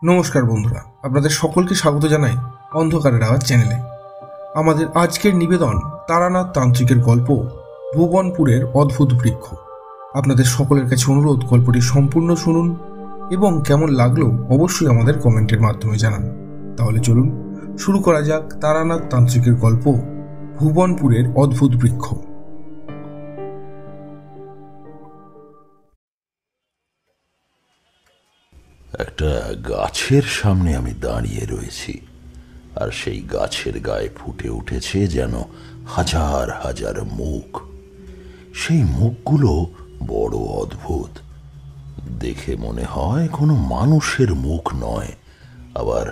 নমস্কার বন্ধুরা, আপনাদের সকলকে স্বাগত জানাই অন্ধকারের আওয়াজ চ্যানেলে। আমাদের আজকের নিবেদন তারানাথ তান্ত্রিকের গল্প ভুবনপুরের অদ্ভুত বৃক্ষ। আপনাদের সকলের কাছে অনুরোধ, গল্পটি সম্পূর্ণ শুনুন এবং কেমন লাগলো অবশ্যই আমাদের কমেন্টের মাধ্যমে জানান। তাহলে চলুন শুরু করা যাক তারানাথ তান্ত্রিকের গল্প ভুবনপুরের অদ্ভুত বৃক্ষ। একটা গাছের সামনে আমি দাঁড়িয়ে রয়েছি, আর সেই গাছের গায়ে ফুটে উঠেছে যেন হাজার হাজার মুখ। সেই মুখগুলো বড় অদ্ভুত, দেখে মনে হয় কোনো মানুষের মুখ নয়, আবার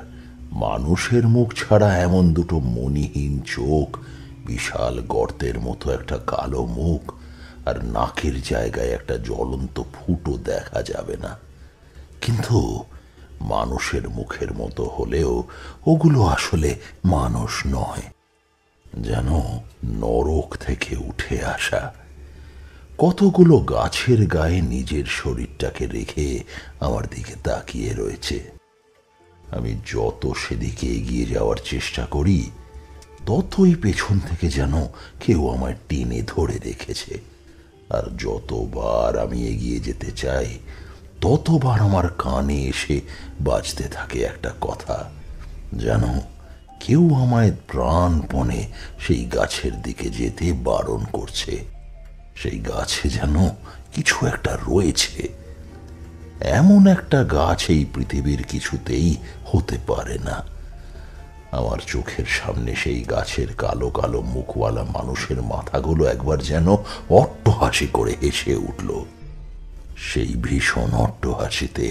মানুষের মুখ ছাড়া এমন দুটো মণিহীন চোখ, বিশাল গর্তের মতো একটা কালো মুখ, আর নাকের জায়গায় একটা জ্বলন্ত ফুটো দেখা যাবে না। কিন্তু মানুষের মুখের মতো হলেও ওগুলো আসলে মানুষ নয়, যেন নরক থেকে উঠে আসা। কতগুলো গাছের গায়ে নিজের শরীরটাকে রেখে আমার দিকে তাকিয়ে রয়েছে। আমি যত সেদিকে এগিয়ে যাওয়ার চেষ্টা করি, ততই পেছন থেকে যেন কেউ আমায় টেনে ধরে রেখেছে। আর যতবার আমি এগিয়ে যেতে চাই, ততবার আমার কানে এসে বাজতে থাকে একটা কথা, যেন কেউ আমায় প্রাণপণে সেই গাছের দিকে যেতে বারণ করছে। সেই গাছে যেন কিছু একটা রয়েছে। এমন একটা গাছ এই পৃথিবীর কিছুতেই হতে পারে না। আমার চোখের সামনে সেই গাছের কালো কালো মুখওয়ালা মানুষের মাথাগুলো একবার যেন অট্টহাসি করে হেসে উঠল। সেই ভীষণ অট্টহাসিতে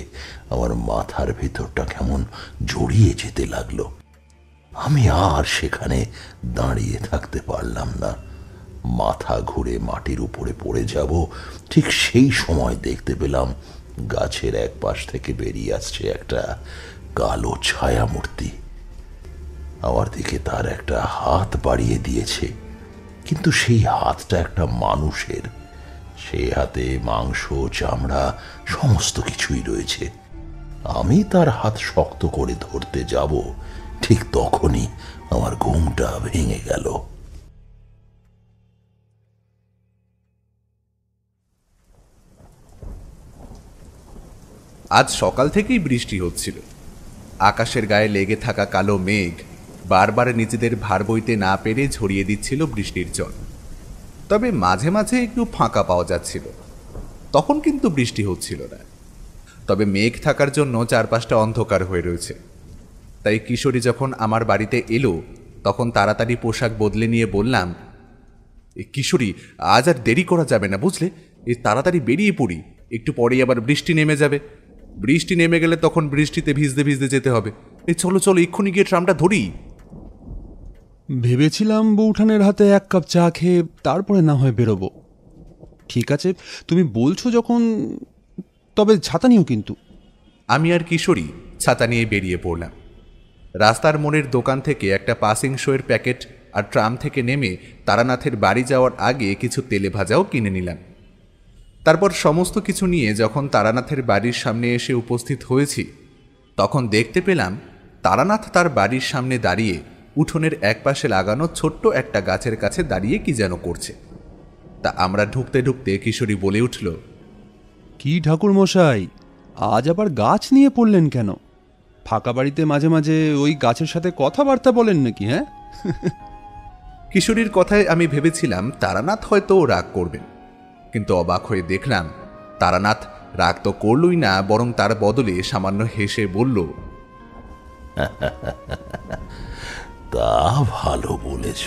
আমার মাথার ভেতরটা কেমন জড়িয়ে যেতে লাগলো। আমি আর সেখানে দাঁড়িয়ে থাকতে পারলাম না। মাথা ঘুরে মাটির উপরে পড়ে যাব, ঠিক সেই সময় দেখতে পেলাম গাছের এক পাশ থেকে বেরিয়ে আসছে একটা কালো ছায়ামূর্তি। আমার দিকে তার একটা হাত বাড়িয়ে দিয়েছে, কিন্তু সেই হাতটা একটা মানুষের। সে হাতে মাংস, চামড়া সমস্ত কিছুই রয়েছে। আমি তার হাত শক্ত করে ধরতে যাব, ঠিক তখনই আমার ঘুমটা ভেঙে গেল। আজ সকাল থেকেই বৃষ্টি হচ্ছিল। আকাশের গায়ে লেগে থাকা কালো মেঘ বারবার নিজেদের ভার বইতে না পেরে ঝরিয়ে দিচ্ছিল বৃষ্টির জল। তবে মাঝে মাঝে একটু ফাঁকা পাওয়া যাচ্ছিল, তখন কিন্তু বৃষ্টি হচ্ছিল না। তবে মেঘ থাকার জন্য চারপাশটা অন্ধকার হয়ে রয়েছে। তাই কিশোরী যখন আমার বাড়িতে এলো, তখন তাড়াতাড়ি পোশাক বদলে নিয়ে বললাম, কিশোরী, আজ আর দেরি করা যাবে না, বুঝলে? তাড়াতাড়ি বেরিয়ে পড়ি, একটু পরেই আবার বৃষ্টি নেমে যাবে। বৃষ্টি নেমে গেলে তখন বৃষ্টিতে ভিজতে ভিজতে যেতে হবে। চলো চলো, এক্ষুনি গিয়ে ট্রামটা ধরি। ভেবেছিলাম বউঠানের হাতে এক কাপ চা খেয়ে তারপরে না হয় বেরোবো। ঠিক আছে, তুমি বলছো যখন, তবে ছাতা নিও কিন্তু। আমি আর কিশোরী ছাতা নিয়ে বেরিয়ে পড়লাম। রাস্তার মোড়ের দোকান থেকে একটা পাসিং শোয়ের প্যাকেট আর ট্রাম থেকে নেমে তারানাথের বাড়ি যাওয়ার আগে কিছু তেলে ভাজাও কিনে নিলাম। তারপর সমস্ত কিছু নিয়ে যখন তারানাথের বাড়ির সামনে এসে উপস্থিত হয়েছি, তখন দেখতে পেলাম তারানাথ তার বাড়ির সামনে দাঁড়িয়ে উঠোনের একপাশে লাগানো ছোট্ট একটা গাছের কাছে দাঁড়িয়ে কি যেন করছে। তা আমরা ঢুকতে ঢুকতে কিশোরী বলে উঠল, কি ঠাকুর মশাই, আজ আবার গাছ নিয়ে পড়লেন কেন? ফাঁকা বাড়িতে মাঝে মাঝে ওই গাছের সাথে কথাবার্তা বলেন নাকি? হ্যাঁ? কিশোরীর কথায় আমি ভেবেছিলাম তারানাথ হয়তো রাগ করবেন, কিন্তু অবাক হয়ে দেখলাম তারানাথ রাগ তো করলই না, বরং তার বদলে সামান্য হেসে বলল, তা ভালো বলেছ,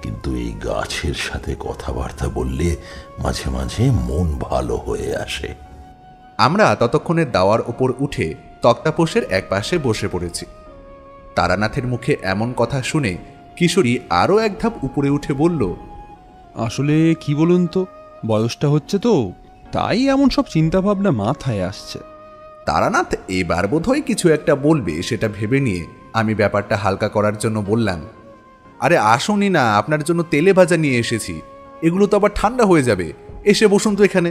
কিন্তু এই গাছের সাথে কথাবার্তা বললে মাঝে মাঝে মন ভালো হয়ে আসে। আমরা ততক্ষণে দাওয়ার ওপর উঠে তক্তাপোষের এক পাশে বসে পড়েছি। তারানাথের মুখে এমন কথা শুনে কিশোরী আরও এক ধাপ উপরে উঠে বলল, আসলে কি বলুন তো, বয়সটা হচ্ছে তো, তাই এমন সব চিন্তাভাবনা মাথায় আসছে। তারানাথ এবার বোধহয় কিছু একটা বলবে, সেটা ভেবে নিয়ে আমি ব্যাপারটা হালকা করার জন্য বললাম, আরে আসুনই না, আপনার জন্য তেলে ভাজা নিয়ে এসেছি, এগুলো তো আবার ঠান্ডা হয়ে যাবে, এসে বসুন তো এখানে।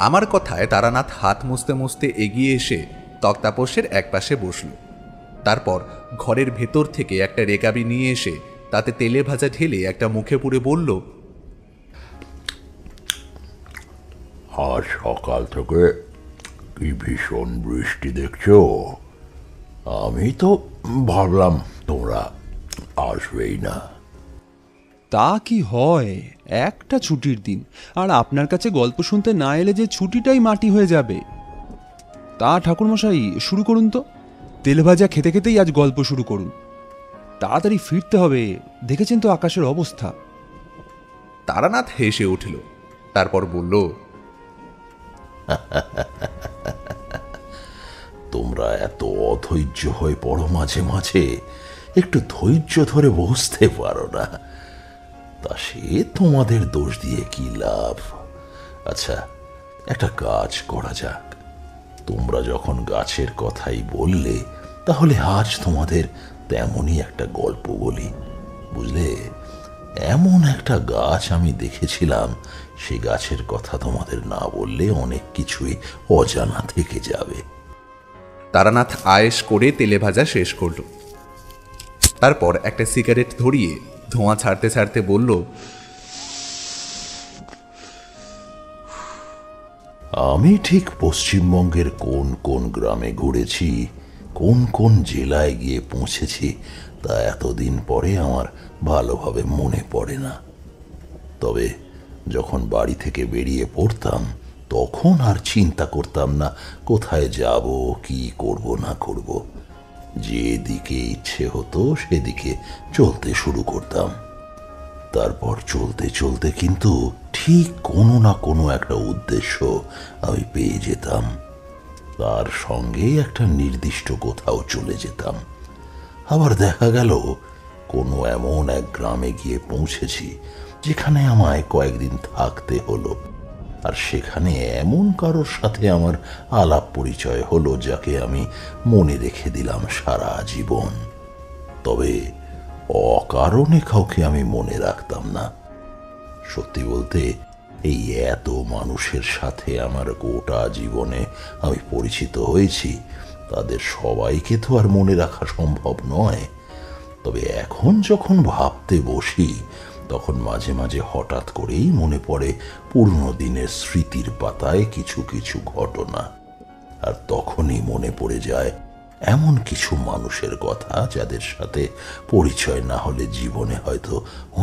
আমার কথায় তারানাথ হাত মুছতে মুছতে এগিয়ে এসে তক্তাপোষের একপাশে বসল। তারপর ঘরের ভেতর থেকে একটা রেকাবি নিয়ে এসে তাতে তেলে ভাজা ঢেলে একটা মুখে পুরে বলল, আজ সকাল থেকে কি ভীষণ বৃষ্টি দেখছো। আমি তো ভাবলাম তোমরা আসবেই না। তা কি হয়, একটা ছুটির দিন, আর আপনার কাছে গল্প শুনতে না এলে যে ছুটিটাই মাটি হয়ে যাবে। তা ঠাকুরমশাই, শুরু করুন তো। তেলে ভাজা খেতে খেতেই আজ গল্প শুরু করুন। তাড়াতাড়ি ফিরতে হবে, দেখেছেন তো আকাশের অবস্থা। তারানাথ হেসে উঠল, তারপর বলল, তোমরা এত অধৈর্য হয়ে পড়ো মাঝে মাঝে, একটু ধৈর্য ধরে বসতে পারো না। তা সে তোমাদের দোষ দিয়ে কি লাভ। আচ্ছা, একটা কাজ করা যাক। তোমরা যখন গাছের কথাই বললে, তাহলে আজ তোমাদের তেমনই একটা গল্প বলি, বুঝলে। এমন একটা গাছ আমি দেখেছিলাম, সে গাছের কথা তোমাদের না বললে অনেক কিছুই অজানা থেকে যাবে। তারানাথ আয়েশ করে তেলে ভাজা শেষ করল। তারপর একটা সিগারেট ধরিয়ে ধোঁয়া ছাড়তে ছাড়তে বলল, আমি ঠিক পশ্চিমবঙ্গের কোন কোন গ্রামে ঘুরেছি, কোন কোন জেলায় গিয়ে পৌঁছেছি, তা এতদিন পরে আমার ভালোভাবে মনে পড়ে না। তবে যখন বাড়ি থেকে বেরিয়ে পড়তাম, তখন আর চিন্তা করতাম না কোথায় যাব, কি করব না করব। যেদিকে ইচ্ছে হতো সেদিকে চলতে শুরু করতাম। তারপর চলতে চলতে কিন্তু ঠিক কোনো না কোনো একটা উদ্দেশ্য আমি পেয়ে যেতাম। তার সঙ্গে একটা নির্দিষ্ট কোথাও চলে যেতাম। আবার দেখা গেল কোনো এমন এক গ্রামে গিয়ে পৌঁছেছি যেখানে আমায় কয়েকদিন থাকতে হলো, আর সেখানে এমন কারোর সাথে আমার আলাপ পরিচয় হলো যাকে আমি মনে রেখে দিলাম সারা জীবন। তবে অকারণে কাউকে আমি মনে রাখতাম না। সত্যি বলতে, এই এত মানুষের সাথে আমার গোটা জীবনে আমি পরিচিত হয়েছি, তাদের সবাইকে তো আর মনে রাখা সম্ভব নয়। তবে এখন যখন ভাবতে বসি, তখন মাঝে মাঝে হঠাৎ করেই মনে পড়ে পুরনো দিনের স্মৃতির পাতায় কিছু কিছু ঘটনা। আর তখনই মনে পড়ে যায় এমন কিছু মানুষের কথা যাদের সাথে পরিচয় না হলে জীবনে হয়তো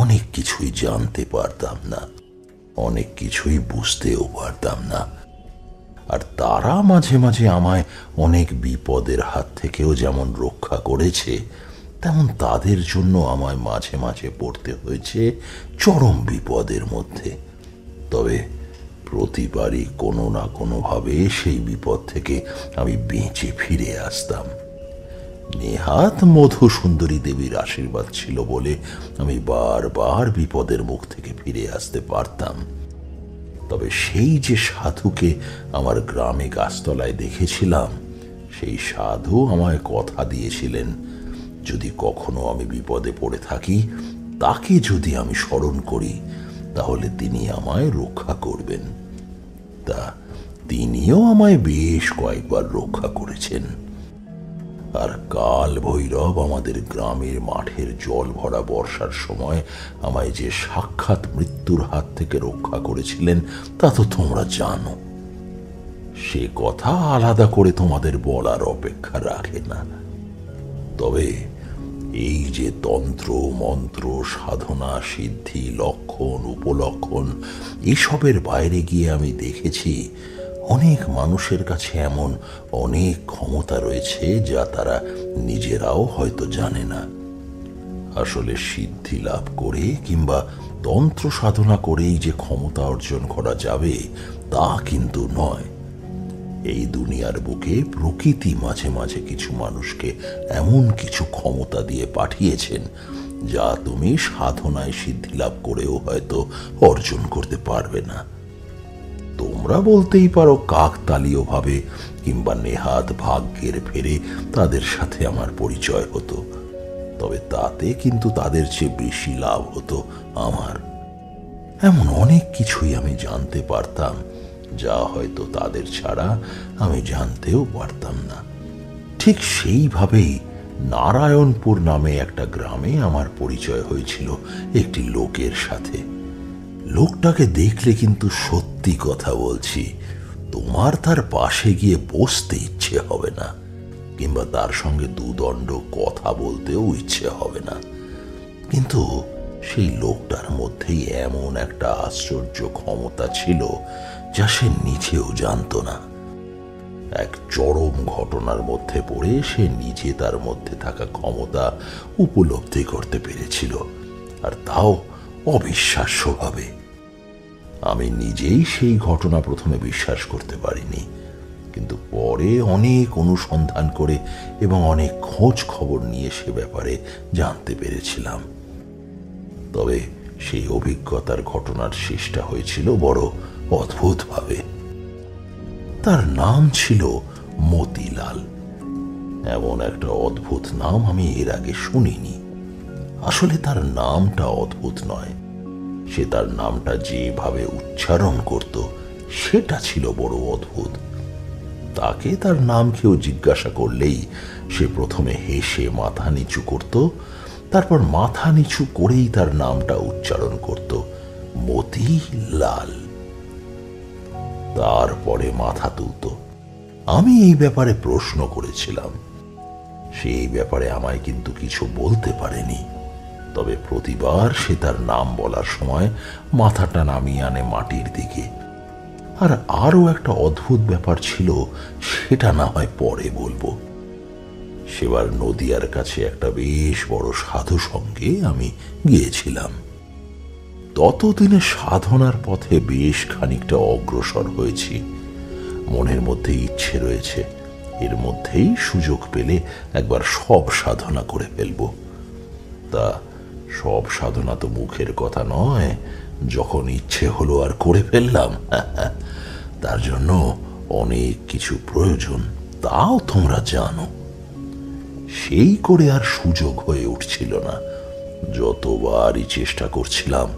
অনেক কিছুই জানতে পারতাম না, অনেক কিছুই বুঝতেও পারতাম না। আর তারা মাঝে মাঝে আমায় অনেক বিপদের হাত থেকেও যেমন রক্ষা করেছে, তেমন তাদের জন্য আমায় মাঝে মাঝে পড়তে হয়েছে চরম বিপদের মধ্যে। তবে প্রতিবারই কোনো না কোনোভাবে সেই বিপদ থেকে আমি বেঁচে ফিরে আসতাম। নেহাত মধুসুন্দরী দেবীর আশীর্বাদ ছিল বলে আমি বারবার বিপদের মুখ থেকে ফিরে আসতে পারতাম। তবে সেই যে সাধুকে আমার গ্রামে গাছতলায় দেখেছিলাম, সেই সাধু আমায় কথা দিয়েছিলেন, যদি কখনো আমি বিপদে পড়ে থাকি, তাকে যদি আমি স্মরণ করি, তাহলে তিনি আমায় রক্ষা করবেন। তা তিনিও আমায় বেশ কয়েকবার রক্ষা করেছেন। আর কাল ভৈরব আমাদের গ্রামের মাঠের জল ভরা বর্ষার সময় আমায় যে সাক্ষাৎ মৃত্যুর হাত থেকে রক্ষা করেছিলেন, তা তো তোমরা জানো। সে কথা আলাদা করে তোমাদের বলার অপেক্ষা রাখে না। তবে এই যে তন্ত্র মন্ত্র সাধনা সিদ্ধি লক্ষণ উপলক্ষণ, এসবের বাইরে গিয়ে আমি দেখেছি অনেক মানুষের কাছে এমন অনেক ক্ষমতা রয়েছে যা তারা নিজেরাও হয়তো জানে না। আসলে সিদ্ধি লাভ করে কিংবা তন্ত্র সাধনা করেই যে ক্ষমতা অর্জন করা যাবে, তা কিন্তু নয়। এই দুনিয়ার বুকে প্রকৃতি মাঝে মাঝে কিছু মানুষকে এমন কিছু ক্ষমতা দিয়ে পাঠিয়েছেন, যা তুমি সাধনায় সিদ্ধি লাভ করেও হয়তো অর্জন করতে পারবে না। তোমরা বলতেই পারো কাকতালীয় ভাবে কিংবা নেহাত ভাগ্যের ফেরে তাদের সাথে আমার পরিচয় হতো। তবে তাতে কিন্তু তাদের চেয়ে বেশি লাভ হতো আমার। এমন অনেক কিছুই আমি জানতে পারতাম, যা হয়তো তাদের ছাড়া আমি জানতেও পারতাম না। ঠিক সেইভাবেই নারায়ণপুর নামে একটা গ্রামে আমার পরিচয় হয়েছিল একটি লোকের সাথে। লোকটাকে দেখলে কিন্তু সত্যি কথা বলছি, তোমার তার পাশে গিয়ে বসতে ইচ্ছে হবে না, কিংবা তার সঙ্গে দুদণ্ড কথা বলতেও ইচ্ছে হবে না। কিন্তু সেই লোকটার মধ্যেই এমন একটা আশ্চর্য ক্ষমতা ছিল যা সে নিজেও জানত না। এক চরম ঘটনার মধ্যে পড়ে সে নিজে তার মধ্যে থাকা ক্ষমতা উপলব্ধি করতে পেরেছিল, আর তাও অবিশ্বাস্যভাবে। আমি নিজেই সেই ঘটনা প্রথমে বিশ্বাস করতে পারিনি, কিন্তু পরে অনেক অনুসন্ধান করে এবং অনেক খোঁজ খবর নিয়ে সে ব্যাপারে জানতে পেরেছিলাম। তবে সেই অভিজ্ঞতার ঘটনার শেষটা হয়েছিল বড় অদ্ভুতভাবে। তার নাম ছিল মতিলাল। এমন একটা অদ্ভুত নাম আমি এর আগে শুনিনি। আসলে তার নামটা অদ্ভুত নয়, সে তার নামটা যেভাবে উচ্চারণ করত সেটা ছিল বড় অদ্ভুত। তাকে তার নাম কেউ জিজ্ঞাসা করলেই সে প্রথমে হেসে মাথা নিচু করত, তারপর মাথা নিচু করেই তার নামটা উচ্চারণ করত, মতিলাল। তারপরে মাথা তুলত। আমি এই ব্যাপারে প্রশ্ন করেছিলাম, সেই ব্যাপারে আমায় কিন্তু কিছু বলতে পারেনি। তবে প্রতিবার সে তার নাম বলার সময় মাথাটা নামিয়ে আনে মাটির দিকে। আর আরো একটা অদ্ভুত ব্যাপার ছিল, সেটা না হয় পরে বলবো। সেবার নদিয়ার কাছে একটা বেশ বড় সাধু সঙ্গে আমি গিয়েছিলাম। ততদিনে সাধনার পথে বেশ খানিকটা অগ্রসর হয়েছি। মনের মধ্যে ইচ্ছে রয়েছে, এর মধ্যেই সুযোগ পেলে একবার সব সাধনা করে ফেলব। তা সব সাধনা তো মুখের কথা নয়, যখন ইচ্ছে হলো আর করে ফেললাম। তার জন্য অনেক কিছু প্রয়োজন, তাও তোমরা জানো। সেই করে আর সুযোগ হয়ে উঠছিল না। যতবারই চেষ্টা করছিলাম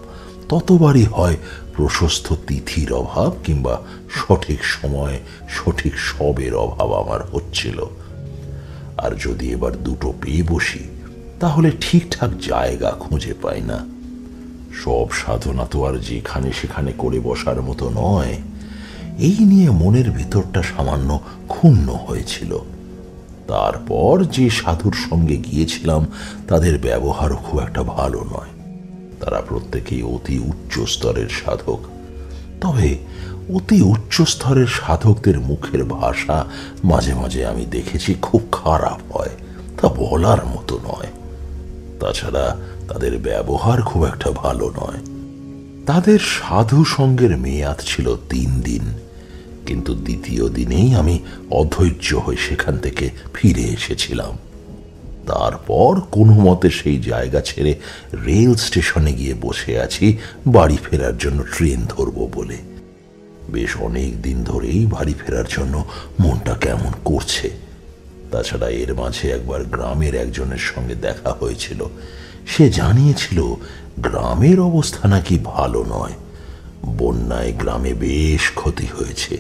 ততবারই হয় প্রশস্ত তিথির অভাব কিংবা সঠিক সময় সঠিক সবের অভাব আমার হচ্ছিল। আর যদি এবার দুটো পেয়ে বসি তাহলে ঠিকঠাক জায়গা খুঁজে পাই না। সব সাধনা তো আর যেখানে সেখানে করে বসার মতো নয়। এই নিয়ে মনের ভিতরটা সামান্য ক্ষুণ্ণ হয়েছিল। তারপর যে সাধুর সঙ্গে গিয়েছিলাম তাদের ব্যবহারও খুব একটা ভালো নয়। তারা প্রত্যেকেই অতি উচ্চ স্তরের সাধক। তবে অতি উচ্চ স্তরের সাধকদের মুখের ভাষা মাঝে মাঝে আমি দেখেছি খুব খারাপ হয়, তা বলার মতো নয়। তাছাড়া তাদের ব্যবহার খুব একটা ভালো নয়। তাদের সাধু সঙ্গের মেয়াদ ছিল 3 দিন, কিন্তু দ্বিতীয় দিনেই আমি অধৈর্য হয়ে সেখান থেকে ফিরে এসেছিলাম। তারপর কোনো মতে সেই জায়গা ছেড়ে রেল স্টেশনে গিয়ে বসে আছি বাড়ি ফেরার জন্য ট্রেন ধরবো বলে। বেশ অনেক দিন ধরেই বাড়ি ফেরার জন্য মনটা কেমন করছে। তাছাড়া এর মাঝে একবার গ্রামের একজনের সঙ্গে দেখা হয়েছিল। সে জানিয়েছিল গ্রামের অবস্থা নাকি ভালো নয়। বন্যায় গ্রামে বেশ ক্ষতি হয়েছে,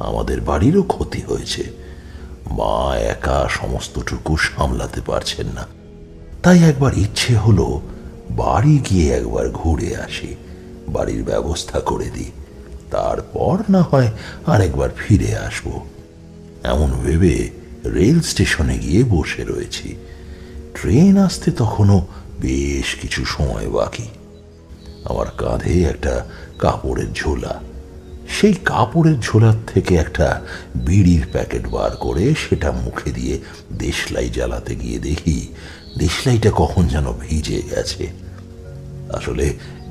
আমাদের বাড়িরও ক্ষতি হয়েছে। মা একা সমস্তটুকু সামলাতে পারছেন না। তাই একবার ইচ্ছে হলো বাড়ি গিয়ে একবার ঘুরে আসি, বাড়ির ব্যবস্থা করে দিই, তারপর না হয় আরেকবার ফিরে আসব। এমন ভেবে রেল স্টেশনে গিয়ে বসে রয়েছি। ট্রেন আসতে তখনও বেশ কিছু সময় বাকি। আমার কাঁধে একটা কাপড়ের ঝোলা। সেই কাপড়ের ঝোলার থেকে একটা বিড়ির প্যাকেট বার করে সেটা মুখে দিয়ে দেশলাই জ্বালাতে গিয়ে দেখি দেশলাইটা কখন যেন ভিজে গেছে। আসলে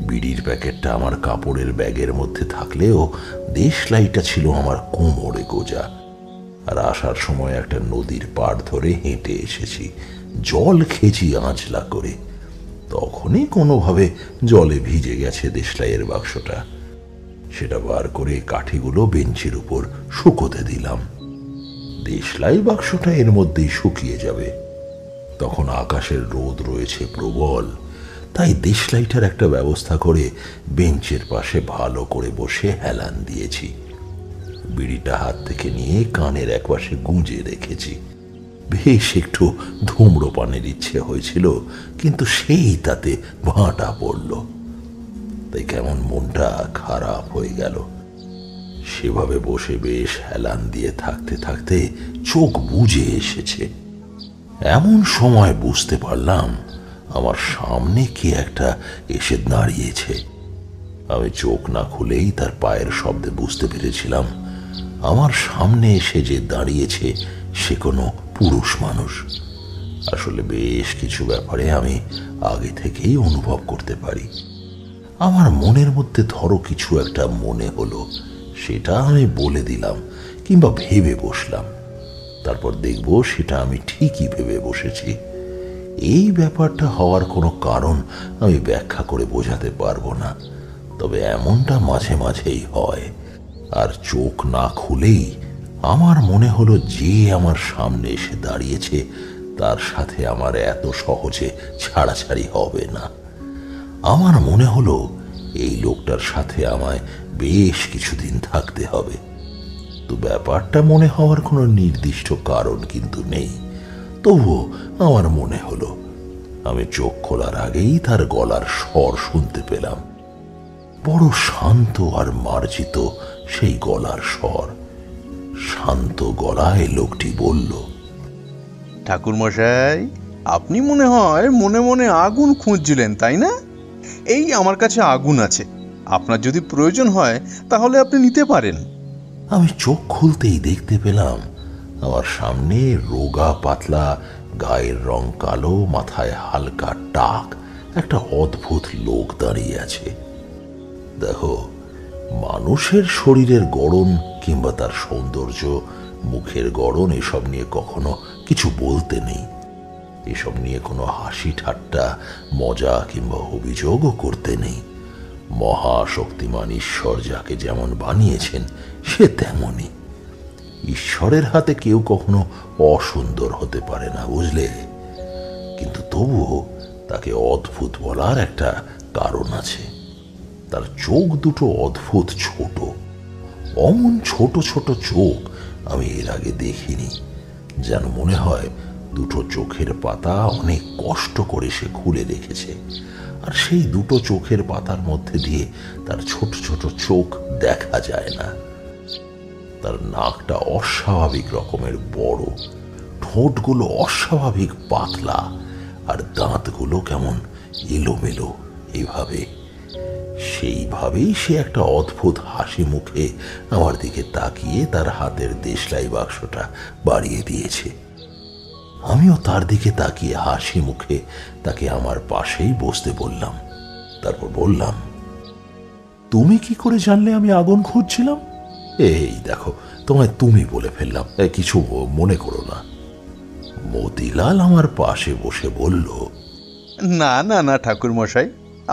বিড়ির প্যাকেটটা আমার কাপড়ের ব্যাগের মধ্যে থাকলেও দেশলাইটা ছিল আমার কোমরে গোজা। আর আসার সময় একটা নদীর পাড় ধরে হেঁটে এসেছি, জল খেয়েছি আঁচলা করে। তখনই কোনোভাবে জলে ভিজে গেছে দেশলাইয়ের বাক্সটা। সেটা বার করে কাঠিগুলো বেঞ্চের উপর শুকোতে দিলাম। দেশলাই বাক্সটা এর মধ্যেই শুকিয়ে যাবে। তখন আকাশের রোদ রয়েছে প্রবল, তাই দেশলাইটার একটা ব্যবস্থা করে বেঞ্চের পাশে ভালো করে বসে হেলান দিয়েছি। বিড়িটা হাত থেকে নিয়ে কানের একপাশে গুঁজে রেখেছি। বেশ একটু ধূম্রপানের ইচ্ছে হয়েছিল, কিন্তু সেই তাতে ভাঁটা পড়ল। তাই কেমন মনটা খারাপ হয়ে গেল। সেভাবে বসে বেশ হেলান দিয়ে থাকতে থাকতে চোখ বুজে এসেছে। এমন সময় বুঝতে পারলাম আমার সামনে কে একটা এসে দাঁড়িয়েছে। আমি চোখ না খুলেই তার পায়ের শব্দে বুঝতে পেরেছিলাম আমার সামনে এসে যে দাঁড়িয়েছে সে কোনো পুরুষ মানুষ। আসলে বেশ কিছু ব্যাপারে আমি আগে থেকেই অনুভব করতে পারি। আমার মনের মধ্যে ধরো কিছু একটা মনে হলো, সেটা আমি বলে দিলাম কিংবা ভেবে বসলাম, তারপর দেখব সেটা আমি ঠিকই ভেবে বসেছি। এই ব্যাপারটা হওয়ার কোনো কারণ আমি ব্যাখ্যা করে বোঝাতে পারবো না, তবে এমনটা মাঝে মাঝেই হয়। আর চোখ না খুলেই আমার মনে হলো যে আমার সামনে এসে দাঁড়িয়েছে তার সাথে আমার এত সহজে ছাড়াছাড়ি হবে না। আমার মনে হলো এই লোকটার সাথে আমায় বেশ কিছুদিন থাকতে হবে। তো ব্যাপারটা মনে হওয়ার কোনো নির্দিষ্ট কারণ কিন্তু নেই, তবুও আমার মনে হলো। আমি চোখ খোলার আগেই তার গলার স্বর শুনতে পেলাম। বড় শান্ত আর মার্জিত সেই গলার স্বর। শান্ত গলায় লোকটি বলল, ঠাকুরমশাই, আপনি মনে হয় মনে মনে আগুন খুঁজছিলেন, তাই না? এই আমার কাছে আগুন আছে, আপনার যদি প্রয়োজন হয় তাহলে আপনি নিতে পারেন। আমি চোখ খুলতেই দেখতে পেলাম আমার সামনে রোগা পাতলা, গায়ের রং কালো, মাথায় হালকা টাক একটা অদ্ভুত লোক দাঁড়িয়ে আছে। দেখো, মানুষের শরীরের গড়ন কিংবা তার সৌন্দর্য, মুখের গড়ন এসব নিয়ে কখনো কিছু বলতে নেই। এসব নিয়ে কোনো হাসি ঠাট্টা, মজা কিংবা অভিযোগও করতে নেই। মহাশক্তিমান ঈশ্বর যাকে যেমন বানিয়েছেন সে তেমনই। ঈশ্বরের হাতে কেউ কখনো অসুন্দর হতে পারে না, বুঝলে? কিন্তু তবুও তাকে অদ্ভুত বলার একটা কারণ আছে। তার চোখ দুটো অদ্ভুত ছোট। অমন ছোট ছোট চোখ আমি এর আগে দেখিনি। যেন মনে হয় দুটো চোখের পাতা অনেক কষ্ট করে সে খুলে রেখেছে, আর সেই দুটো চোখের পাতার মধ্যে দিয়ে তার ছোট ছোট চোখ দেখা যায় না। তার নাকটা অস্বাভাবিক রকমের বড়, ঠোঁটগুলো অস্বাভাবিক পাতলা, আর দাঁতগুলো কেমন এলোমেলো। এইভাবে সেইভাবেই সে একটা অদ্ভুত হাসি মুখে আমার দিকে তাকিয়ে তার হাতের দেশলাই বাক্সটা বাড়িয়ে দিয়েছে। আমিও তার দিকে তাকিয়ে হাসি মুখে তাকে আমার পাশেই বসতে বললাম। তারপর বললাম, তুমি কি করে জানলে আমি আগুন খুঁজছিলাম? এই দেখো, তোমায় তুমি বলে ফেললাম, কিছু মনে করো না। মতিলাল আমার পাশে বসে বলল, না না না ঠাকুরমশাই,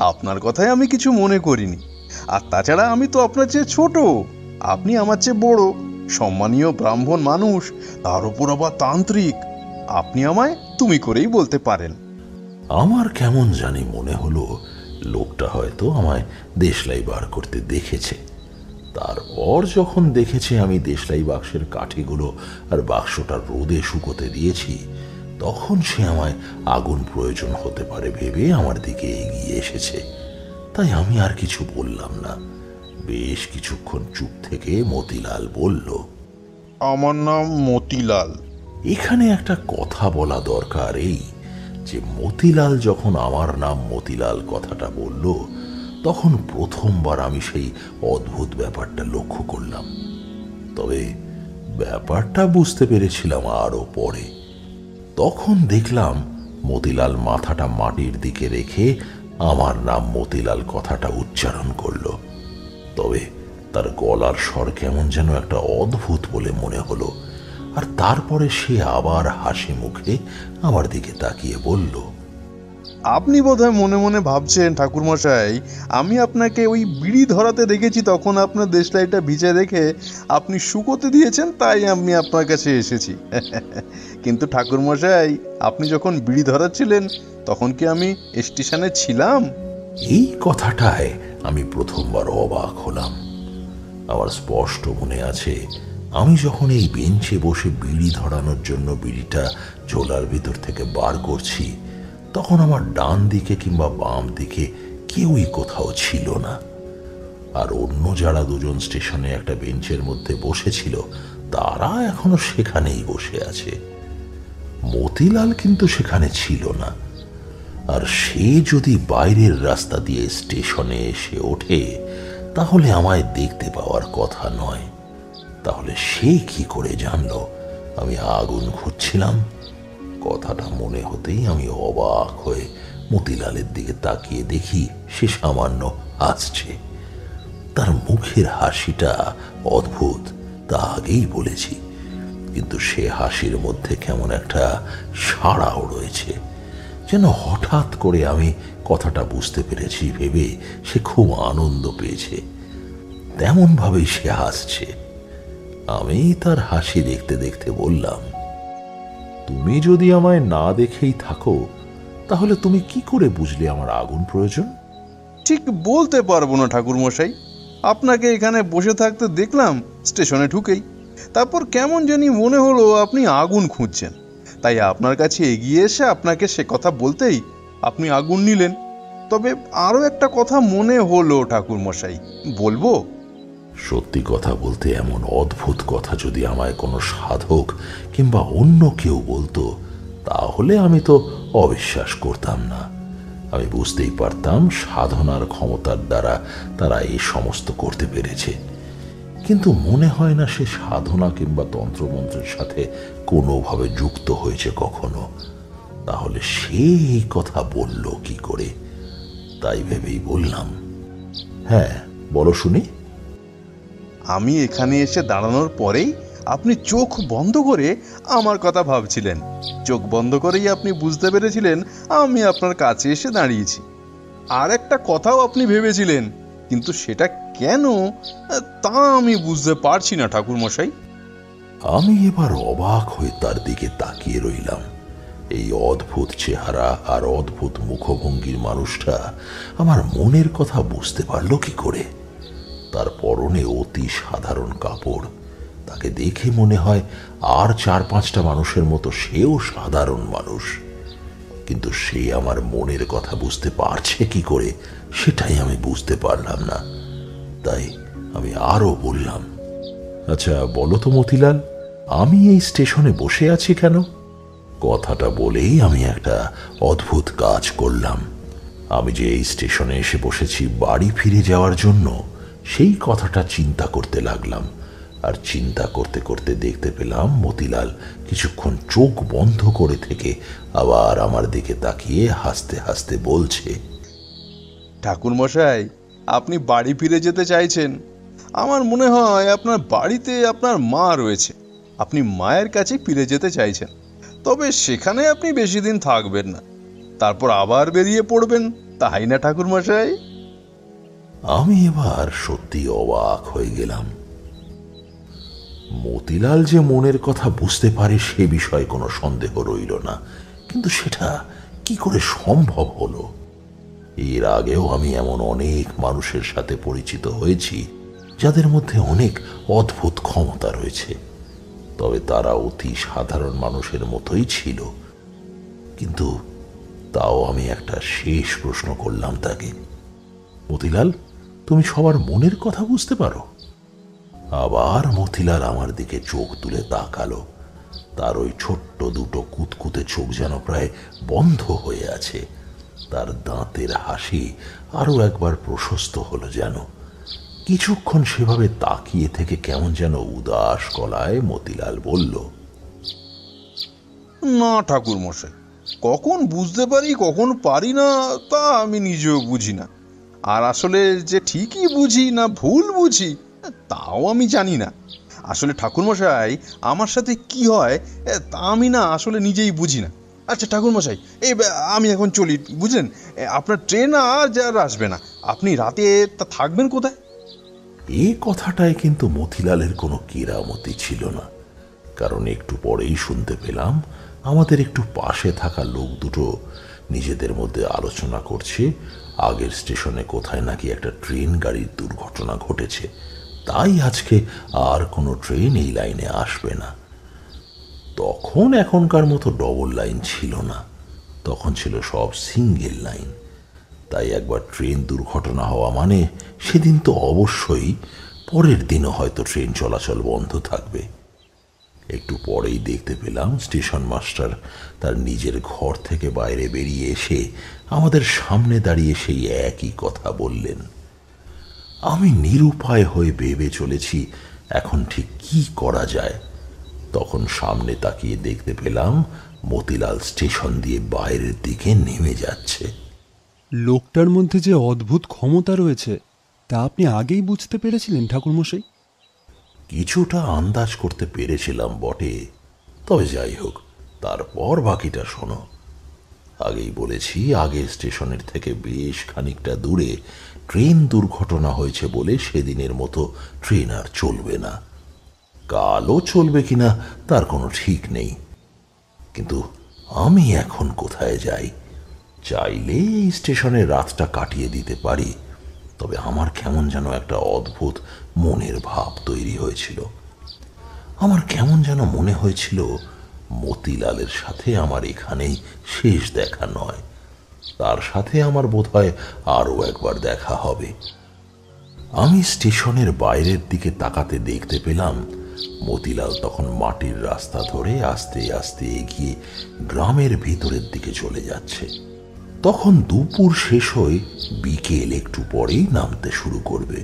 আপনার কথায় আমি কিছু মনে করিনি। আর তাছাড়া আমি তো আপনার চেয়ে ছোট, আপনি আমার চেয়ে বড়, সম্মানীয় ব্রাহ্মণ মানুষ, তার উপর আবার তান্ত্রিক। আপনি আমায় তুমি করেই বলতে পারেন। আমার কেমন জানি মনে হলো লোকটা হয়তো আমায় দেশলাই বার করতে দেখেছে। তারপর যখন দেখেছে আমি দেশলাই বাক্সের কাঠিগুলো আর বাক্সটা রোদে শুকোতে দিয়েছি, তখন সে আমায় আগুন প্রয়োজন হতে পারে ভেবে আমার দিকে এগিয়ে এসেছে। তাই আমি আর কিছু বললাম না। বেশ কিছুক্ষণ চুপ থেকে মতিলাল বলল, আমার নাম মতিলাল। এখানে একটা কথা বলা দরকার, এই যে মতিলাল যখন আমার নাম মতিলাল কথাটা বলল, তখন প্রথমবার আমি সেই অদ্ভুত ব্যাপারটা লক্ষ্য করলাম। তবে ব্যাপারটা বুঝতে পেরেছিলাম আরো পরে। তখন দেখলাম মতিলাল মাথাটা মাটির দিকে রেখে আমার নাম মতিলাল কথাটা উচ্চারণ করল। তবে তার গলার স্বর কেমন যেন একটা অদ্ভুত বলে মনে হলো। আর তারপরে সে আবার হাসি মুখে আমার দিকে তাকিয়ে বলল, আপনি বোধহয় মনে মনে ভাবছেন ঠাকুরমশাই, আমি আপনাকে ওই বিড়ি ধরাতে দেখেছি, তখন আপনার দেশলাইটা ভিজে দেখে আপনি শুকোতে দিয়েছেন, তাই আমি আপনার কাছে এসেছি। কিন্তু ঠাকুরমশাই, আপনি যখন বিড়ি ধরাচ্ছিলেন তখন কি আমি স্টেশনে ছিলাম? এই কথাটায় আমি প্রথমবার অবাক হলাম। আমার স্পষ্ট মনে আছে আমি যখন এই বেঞ্চে বসে বিড়ি ধরানোর জন্য বিড়িটা ঝোলার ভিতর থেকে বার করছি, তখন আমার ডান দিকে কিংবা বাম দিকে কেউই কোথাও ছিল না। আর অন্য যারা দুজন স্টেশনে একটা বেঞ্চের মধ্যে বসেছিল তারা এখনো সেখানেই বসে আছে। মতিলাল কিন্তু সেখানে ছিল না। আর সে যদি বাইরের রাস্তা দিয়ে স্টেশনে এসে ওঠে তাহলে আমায় দেখতে পাওয়ার কথা নয়। তাহলে সে কি করে জানলো আমি আগুন খুঁজছিলাম? কথাটা মনে হতেই আমি অবাক হয়ে মতিলালের দিকে তাকিয়ে দেখি সে সামান্য হাসছে। তার মুখের হাসিটা অদ্ভুত, তা আগেই বলেছি, কিন্তু সে হাসির মধ্যে কেমন একটা সাড়াও রয়েছে, যেন হঠাৎ করে আমি কথাটা বুঝতে পেরেছি ভেবে সে খুব আনন্দ পেয়েছে। তেমন ভাবেই সে হাসছে। আমি তার হাসি দেখতে দেখতে বললাম, তুমি যদি আমায় না দেখেই থাকো তাহলে তুমি কি করে বুঝলে আমার আগুন প্রয়োজন? ঠিক বলতে পারবো না ঠাকুরমশাই। আপনাকে এখানে বসে থাকতে দেখলাম স্টেশনে ঢুকেই, তারপর কেমন জানি মনে হলো আপনি আগুন খুঁজছেন, তাই আপনার কাছে এগিয়ে এসে আপনাকে সে কথা বলতেই আপনি আগুন নিলেন। তবে আরও একটা কথা মনে হলো ঠাকুরমশাই, বলবো? সত্যি কথা বলতে এমন অদ্ভুত কথা যদি আমায় কোনো সাধক কিংবা অন্য কেউ বলতো তাহলে আমি তো অবিশ্বাস করতাম না। আমি বুঝতেই পারতাম সাধনার ক্ষমতার দ্বারা তারা এই সমস্ত করতে পেরেছে, কিন্তু মনে হয় না সে সাধনা কিংবা তন্ত্রমন্ত্রের সাথে কোনোভাবে যুক্ত হয়েছে কখনো। তাহলে সে এই কথা বলল কি করে? তাই ভেবেই বললাম, হ্যাঁ বলো শুনি। আমি এখানে এসে দাঁড়ানোর পরেই আপনি চোখ বন্ধ করে আমার কথা ভাবছিলেন। চোখ বন্ধ করেই আপনি বুঝতে পেরেছিলেন আমি আপনার কাছে এসে দাঁড়িয়েছি। আর একটা কথাও আপনি ভেবেছিলেন, কিন্তু সেটা কেন তা আমি বুঝতে পারছি না ঠাকুরমশাই। আমি এবার অবাক হয়ে তার দিকে তাকিয়ে রইলাম। এই অদ্ভুত চেহারা আর অদ্ভুত মুখভঙ্গির মানুষটা আমার মনের কথা বুঝতে পারলো কি করে? তার পরনে অতি সাধারণ কাপড়, তাকে দেখে মনে হয় আর 4-5টা মানুষের মতো সেও সাধারণ মানুষ, কিন্তু সে আমার মনের কথা বুঝতে পারছে কি করে সেটাই আমি বুঝতে পারলাম না। তাই আমি আরো বললাম, আচ্ছা বলো তো মতিলাল, আমি এই স্টেশনে বসে আছি কেন? কথাটা বলেই আমি একটা অদ্ভুত কাজ করলাম। আমি যে এই স্টেশনে এসে বসেছি বাড়ি ফিরে যাওয়ার জন্য, সেই কথাটা চিন্তা করতে লাগলাম। আর চিন্তা করতে করতে দেখতে পেলাম মতিলাল কিছুক্ষণ চোখ বন্ধ করে থেকে আবার আমার দিকে তাকিয়ে হাসতে হাসতে বলছে, ঠাকুরমশাই, আপনি বাড়ি ফিরে যেতে চাইছেন। আমার মনে হয় আপনার বাড়িতে আপনার মা রয়েছে, আপনি মায়ের কাছে ফিরে যেতে চাইছেন। তবে সেখানে আপনি বেশি দিন থাকবেন না, তারপর আবার বেরিয়ে পড়বেন, তাই না ঠাকুরমশাই? আমি এবার সত্যি অবাক হয়ে গেলাম। মতিলাল যে মনের কথা বুঝতে পারে সে বিষয়ে কোনো সন্দেহ রইল না, কিন্তু সেটা কি করে সম্ভব হলো? এর আগেও আমি এমন অনেক মানুষের সাথে পরিচিত হয়েছি যাদের মধ্যে অনেক অদ্ভুত ক্ষমতা রয়েছে, তবে তারা অতি সাধারণ মানুষের মতোই ছিল। কিন্তু তাও আমি একটা শেষ প্রশ্ন করলাম তাকে, মতিলাল, তুমি সবার মনের কথা বুঝতে পারো? আবার মতিলাল আমার দিকে চোখ তুলে তাকালো। তার ওই ছোট্ট দুটো কুতকুতে চোখ যেন প্রায় বন্ধ হয়ে আছে। তার দাঁতের হাসি আরো একবার প্রশস্ত হলো যেন। কিছুক্ষণ সেভাবে তাকিয়ে থেকে কেমন যেন উদাস গলায় মতিলাল বলল, না ঠাকুরমশাই, কখন বুঝতে পারি কখন পারি না তা আমি নিজেও বুঝি না। আর আসলে যে ঠিকই বুঝি না ভুল বুঝি তাও আমি জানি না। আসলে ঠাকুরমশাই আমার সাথে কি হয় তা আমি না আসলে নিজেই বুঝি না। আচ্ছা ঠাকুরমশাই, এই আমি এখন চলি, বুঝলেন? আপনার ট্রেন আর আসবে না, আপনি রাতে তা থাকবেন কোথায়? এই কথাটায় কিন্তু মতিলালের কোনো কেরামতি ছিল না, কারণ একটু পরেই শুনতে পেলাম আমাদের একটু পাশে থাকা লোক দুটো নিজেদের মধ্যে আলোচনা করছে আগের স্টেশনে কোথায় নাকি একটা ট্রেন গাড়ির দুর্ঘটনা ঘটেছে, তাই আজকে আর কোনো ট্রেন এই লাইনে আসবে না। তখন এখনকার মতো ডবল লাইন ছিল না, তখন ছিল সব সিঙ্গেল লাইন। তাই একবার ট্রেন দুর্ঘটনা হওয়া মানে সেদিন তো অবশ্যই পরের দিনও হয়তো ট্রেন চলাচল বন্ধ থাকবে। একটু পরেই দেখতে পেলাম স্টেশন মাস্টার তার নিজের ঘর থেকে বাইরে বেরিয়ে এসে আমাদের সামনে দাঁড়িয়ে সেই একই কথা বললেন। আমি নিরুপায় হয়ে ভেবে চলেছি এখন ঠিক কি করা যায়। তখন সামনে তাকিয়ে দেখতে পেলাম মতিলাল স্টেশন দিয়ে বাইরের দিকে নেমে যাচ্ছে। লোকটার মধ্যে যে অদ্ভুত ক্ষমতা রয়েছে তা আপনি আগেই বুঝতে পেরেছিলেন ঠাকুরমশাই? কিছুটা আন্দাজ করতে পেরেছিলাম বটে, তবে যাই হোক, তারপর বাকিটা শোনো। আগেই বলেছি, আগে স্টেশনের থেকে বেশ খানিকটা দূরে ট্রেন দুর্ঘটনা হয়েছে বলে সেদিনের মতো ট্রেন আর চলবে না। কালও চলবে কিনা তার কোনো ঠিক নেই। কিন্তু আমি এখন কোথায় যাই? চাইলে এই স্টেশনে রাতটা কাটিয়ে দিতে পারি, তবে আমার কেমন যেন একটা অদ্ভুত মনের ভাব তৈরি হয়েছিল। আমার কেমন যেন মনে হয়েছিল মতিলালের সাথে আমার এখানেই শেষ দেখা নয়, তার সাথে আমার বোধহয় আরও একবার দেখা হবে। আমি স্টেশনের বাইরের দিকে তাকাতে দেখতে পেলাম মতিলাল তখন মাটির রাস্তা ধরে আস্তে আস্তে এগিয়ে গ্রামের ভিতরের দিকে চলে যাচ্ছে। তখন দুপুর শেষ হয়ে বিকেল একটু পরেই নামতে শুরু করবে।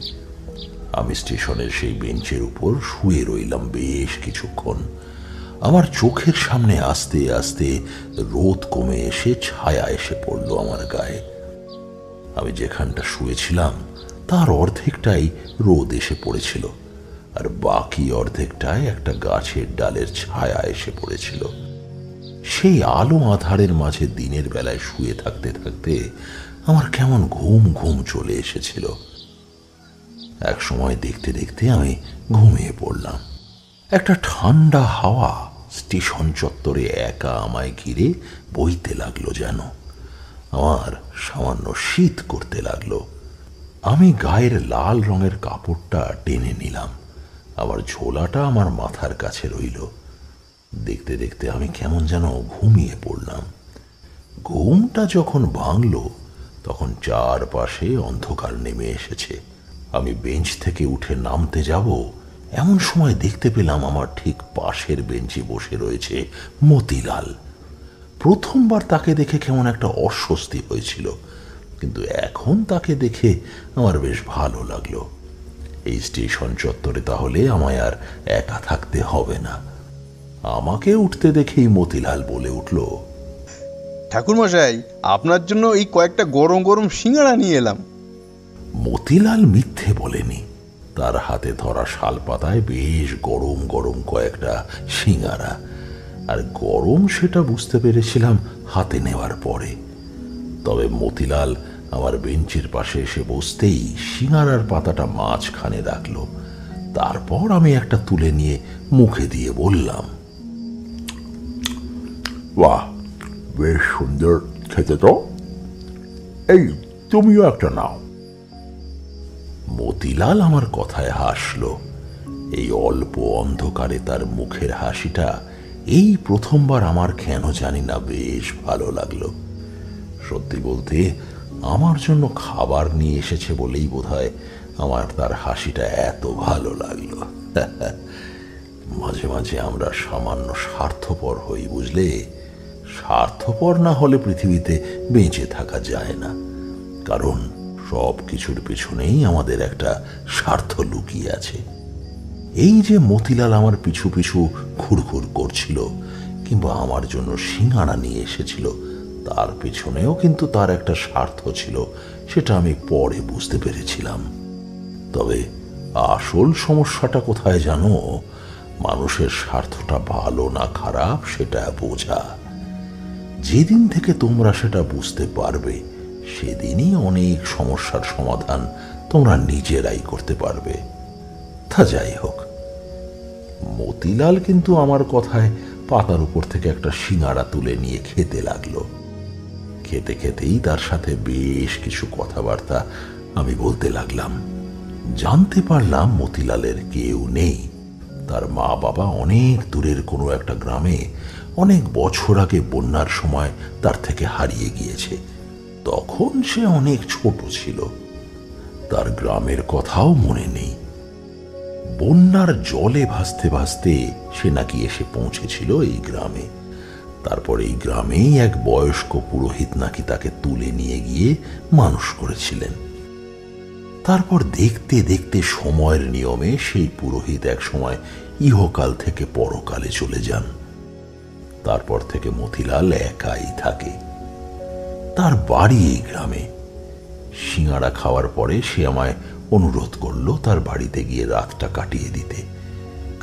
আমি স্টেশনের সেই বেঞ্চের উপর শুয়ে রইলাম বেশ কিছুক্ষণ। আমার চোখের সামনে আস্তে আস্তে রোদ কমে এসে ছায়া এসে পড়ল আমার গায়ে। আমি যেখানটা শুয়েছিলাম তার অর্ধেকটাই রোদ এসে পড়েছিল, আর বাকি অর্ধেকটায় একটা গাছের ডালের ছায়া এসে পড়েছিল। সেই আলো আধারের মাঝে দিনের বেলায় শুয়ে থাকতে থাকতে আমার কেমন ঘুম ঘুম চলে এসেছিল। এক সময় দেখতে দেখতে আমি ঘুমিয়ে পড়লাম। একটা ঠান্ডা হাওয়া স্টেশন চত্বরে একা আমায় ঘিরে বইতে লাগলো, যেন আমার সামান্য শীত করতে লাগলো। আমি গায়ের লাল রঙের কাপড়টা টেনে নিলাম, আমার ঝোলাটা আমার মাথার কাছে রইল। দেখতে দেখতে আমি কেমন যেন ঘুমিয়ে পড়লাম। ঘুমটা যখন ভাঙল তখন চারপাশে অন্ধকার নেমে এসেছে। আমি বেঞ্চ থেকে উঠে নামতে যাব, এমন সময় দেখতে পেলাম আমার ঠিক পাশের বেঞ্চে বসে রয়েছে মতিলাল। প্রথমবার তাকে দেখে কেমন একটা অস্বস্তি হয়েছিল, কিন্তু এখন তাকে দেখে আমার বেশ ভালো লাগলো। এই স্টেশন চত্বরে তাহলে আমায় আর একা থাকতে হবে না। আমাকে উঠতে দেখেই মতিলাল বলে উঠল, ঠাকুরমশাই, আপনার জন্য এই কয়েকটা গরম গরম সিঙ্গাড়া নিয়ে এলাম। মতিলাল মিথ্যে বলেনি। তার হাতে ধরা শাল পাতায় বেশ গরম গরম কয়েকটা সিঙ্গারা, আর গরম সেটা বুঝতে পেরেছিলাম হাতে নেওয়ার পরে। তবে মতিলাল আমার বেঞ্চের পাশে এসে বসতেই সিঙ্গারার পাতাটা মাঝখানে রাখলো। তারপর আমি একটা তুলে নিয়ে মুখে দিয়ে বললাম, বাহ, বেশ সুন্দর খেতে তো, এই তুমিও একটা নাও। মতিলাল আমার কথায় হাসলো। এই অল্প অন্ধকারে তার মুখের হাসিটা এই প্রথমবার আমার কেন জানি না বেশ ভালো লাগলো। সত্যি বলতে আমার জন্য খাবার নিয়ে এসেছে বলেই বোধহয় আমার তার হাসিটা এত ভালো লাগলো। মাঝে মাঝে আমরা সামান্য স্বার্থপর হই, বুঝলে? স্বার্থপর না হলে পৃথিবীতে বেঁচে থাকা যায় না, কারণ সব কিছুর পেছনেই আমাদের একটা স্বার্থ লুকিয়ে আছে। এই যে মতিলাল আমার পিছু পিছু ঘুরঘুর করছিল কিংবা আমার জন্য সিঙ্গাড়া নিয়ে এসেছিল, তার পেছনেও কিন্তু তার একটা স্বার্থ ছিল, সেটা আমি পরে বুঝতে পেরেছিলাম। তবে আসল সমস্যাটা কোথায় জানো? মানুষের স্বার্থটা ভালো না খারাপ সেটা বোঝা। যেদিন থেকে তোমরা সেটা বুঝতে পারবে সেদিনই অনেক সমস্যার সমাধান তোমরা নিজেরাই করতে পারবে। তা যাই হোক, মতিলাল কিন্তু আমার কথায় পাতার উপর থেকে একটা সিঙ্গাড়া তুলে নিয়ে খেতে লাগলো। খেতে খেতেই তার সাথে বেশ কিছু কথাবার্তা আমি বলতে লাগলাম। জানতে পারলাম মতিলালের কেউ নেই। তার মা বাবা অনেক দূরের কোনো একটা গ্রামে অনেক বছর আগে বন্যার সময় তার থেকে হারিয়ে গিয়েছে। তখন সে অনেক ছোট ছিল, তার গ্রামের কথাও মনে নেই। বন্যার জলে ভাসতে ভাসতে সে নাকি এসে পৌঁছেছিল এই গ্রামে। তারপর এই গ্রামেই এক বয়স্ক পুরোহিত নাকি তাকে তুলে নিয়ে গিয়ে মানুষ করেছিলেন। তারপর দেখতে দেখতে সময়ের নিয়মে সেই পুরোহিত এক সময় ইহকাল থেকে পরকালে চলে যান। তারপর থেকে মতিলাল একাই থাকে। তার বাড়ি এই গ্রামে। সিঙ্গাড়া খাওয়ার পরে সে আমায় অনুরোধ করলো তার বাড়িতে গিয়ে রাতটা কাটিয়ে দিতে,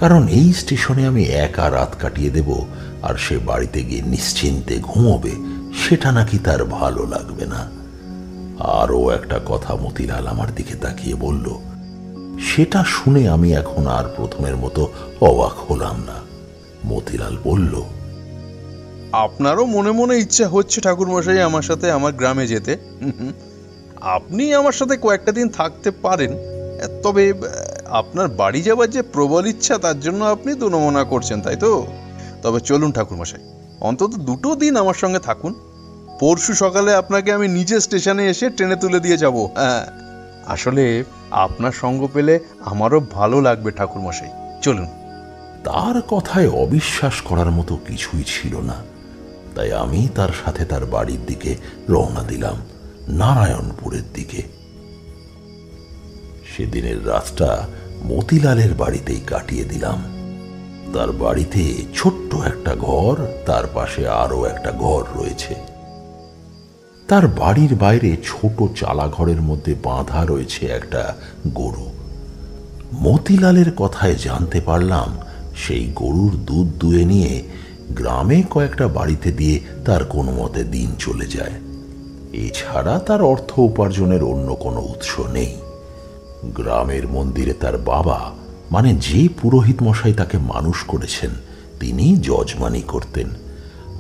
কারণ এই স্টেশনে আমি একা রাত কাটিয়ে দেব আর সে বাড়িতে গিয়ে নিশ্চিন্তে ঘুমোবে, সেটা নাকি তার ভালো লাগবে না। আরও একটা কথা মতিলাল আমার দিকে তাকিয়ে বলল। সেটা শুনে আমি এখন আর প্রথমের মতো অবাক হলাম না। মতিলাল বলল, আপনারও মনে মনে ইচ্ছা হচ্ছে ঠাকুরমশাই আমার সাথে আমার গ্রামে যেতে। আপনি আমার সাথে কয়েকটা দিন থাকতে পারেন, তবে আপনার বাড়ি যাওয়ার যে প্রবল ইচ্ছা তার জন্য আপনি দোনমনা করছেন, তাই তো? তবে চলুন ঠাকুরমশাই, অন্তত 2 দিন আমার সঙ্গে থাকুন। পরশু সকালে আপনাকে আমি নিজে স্টেশনে এসে ট্রেনে তুলে দিয়ে যাব। হ্যাঁ, আসলে আপনার সঙ্গ পেলে আমারও ভালো লাগবে ঠাকুরমশাই, চলুন। তার কথায় অবিশ্বাস করার মতো কিছুই ছিল না। তাই আমি তার সাথে তার বাড়ির দিকে রওনা দিলাম, নারায়ণপুরের দিকে। সেদিনের রাতটা মতিলালের বাড়িতেই কাটিয়ে দিলাম। তার বাড়িতে ছোট্ট একটা ঘর, তার পাশে আরো একটা ঘর রয়েছে। তার বাড়ির বাইরে ছোট চালা ঘরের মধ্যে বাঁধা রয়েছে একটা গরু। মতিলালের কথায় জানতে পারলাম সেই গরুর দুধ দুয়ে নিয়ে গ্রামে কয়েকটা বাড়িতে দিয়ে তার কোনো মতে দিন চলে যায়। এছাড়া তার অর্থ উপার্জনের অন্য কোনো উৎস নেই। গ্রামের মন্দিরে তার বাবা, মানে যে পুরোহিত মশাই তাকে মানুষ করেছেন, তিনি যজমানি করতেন।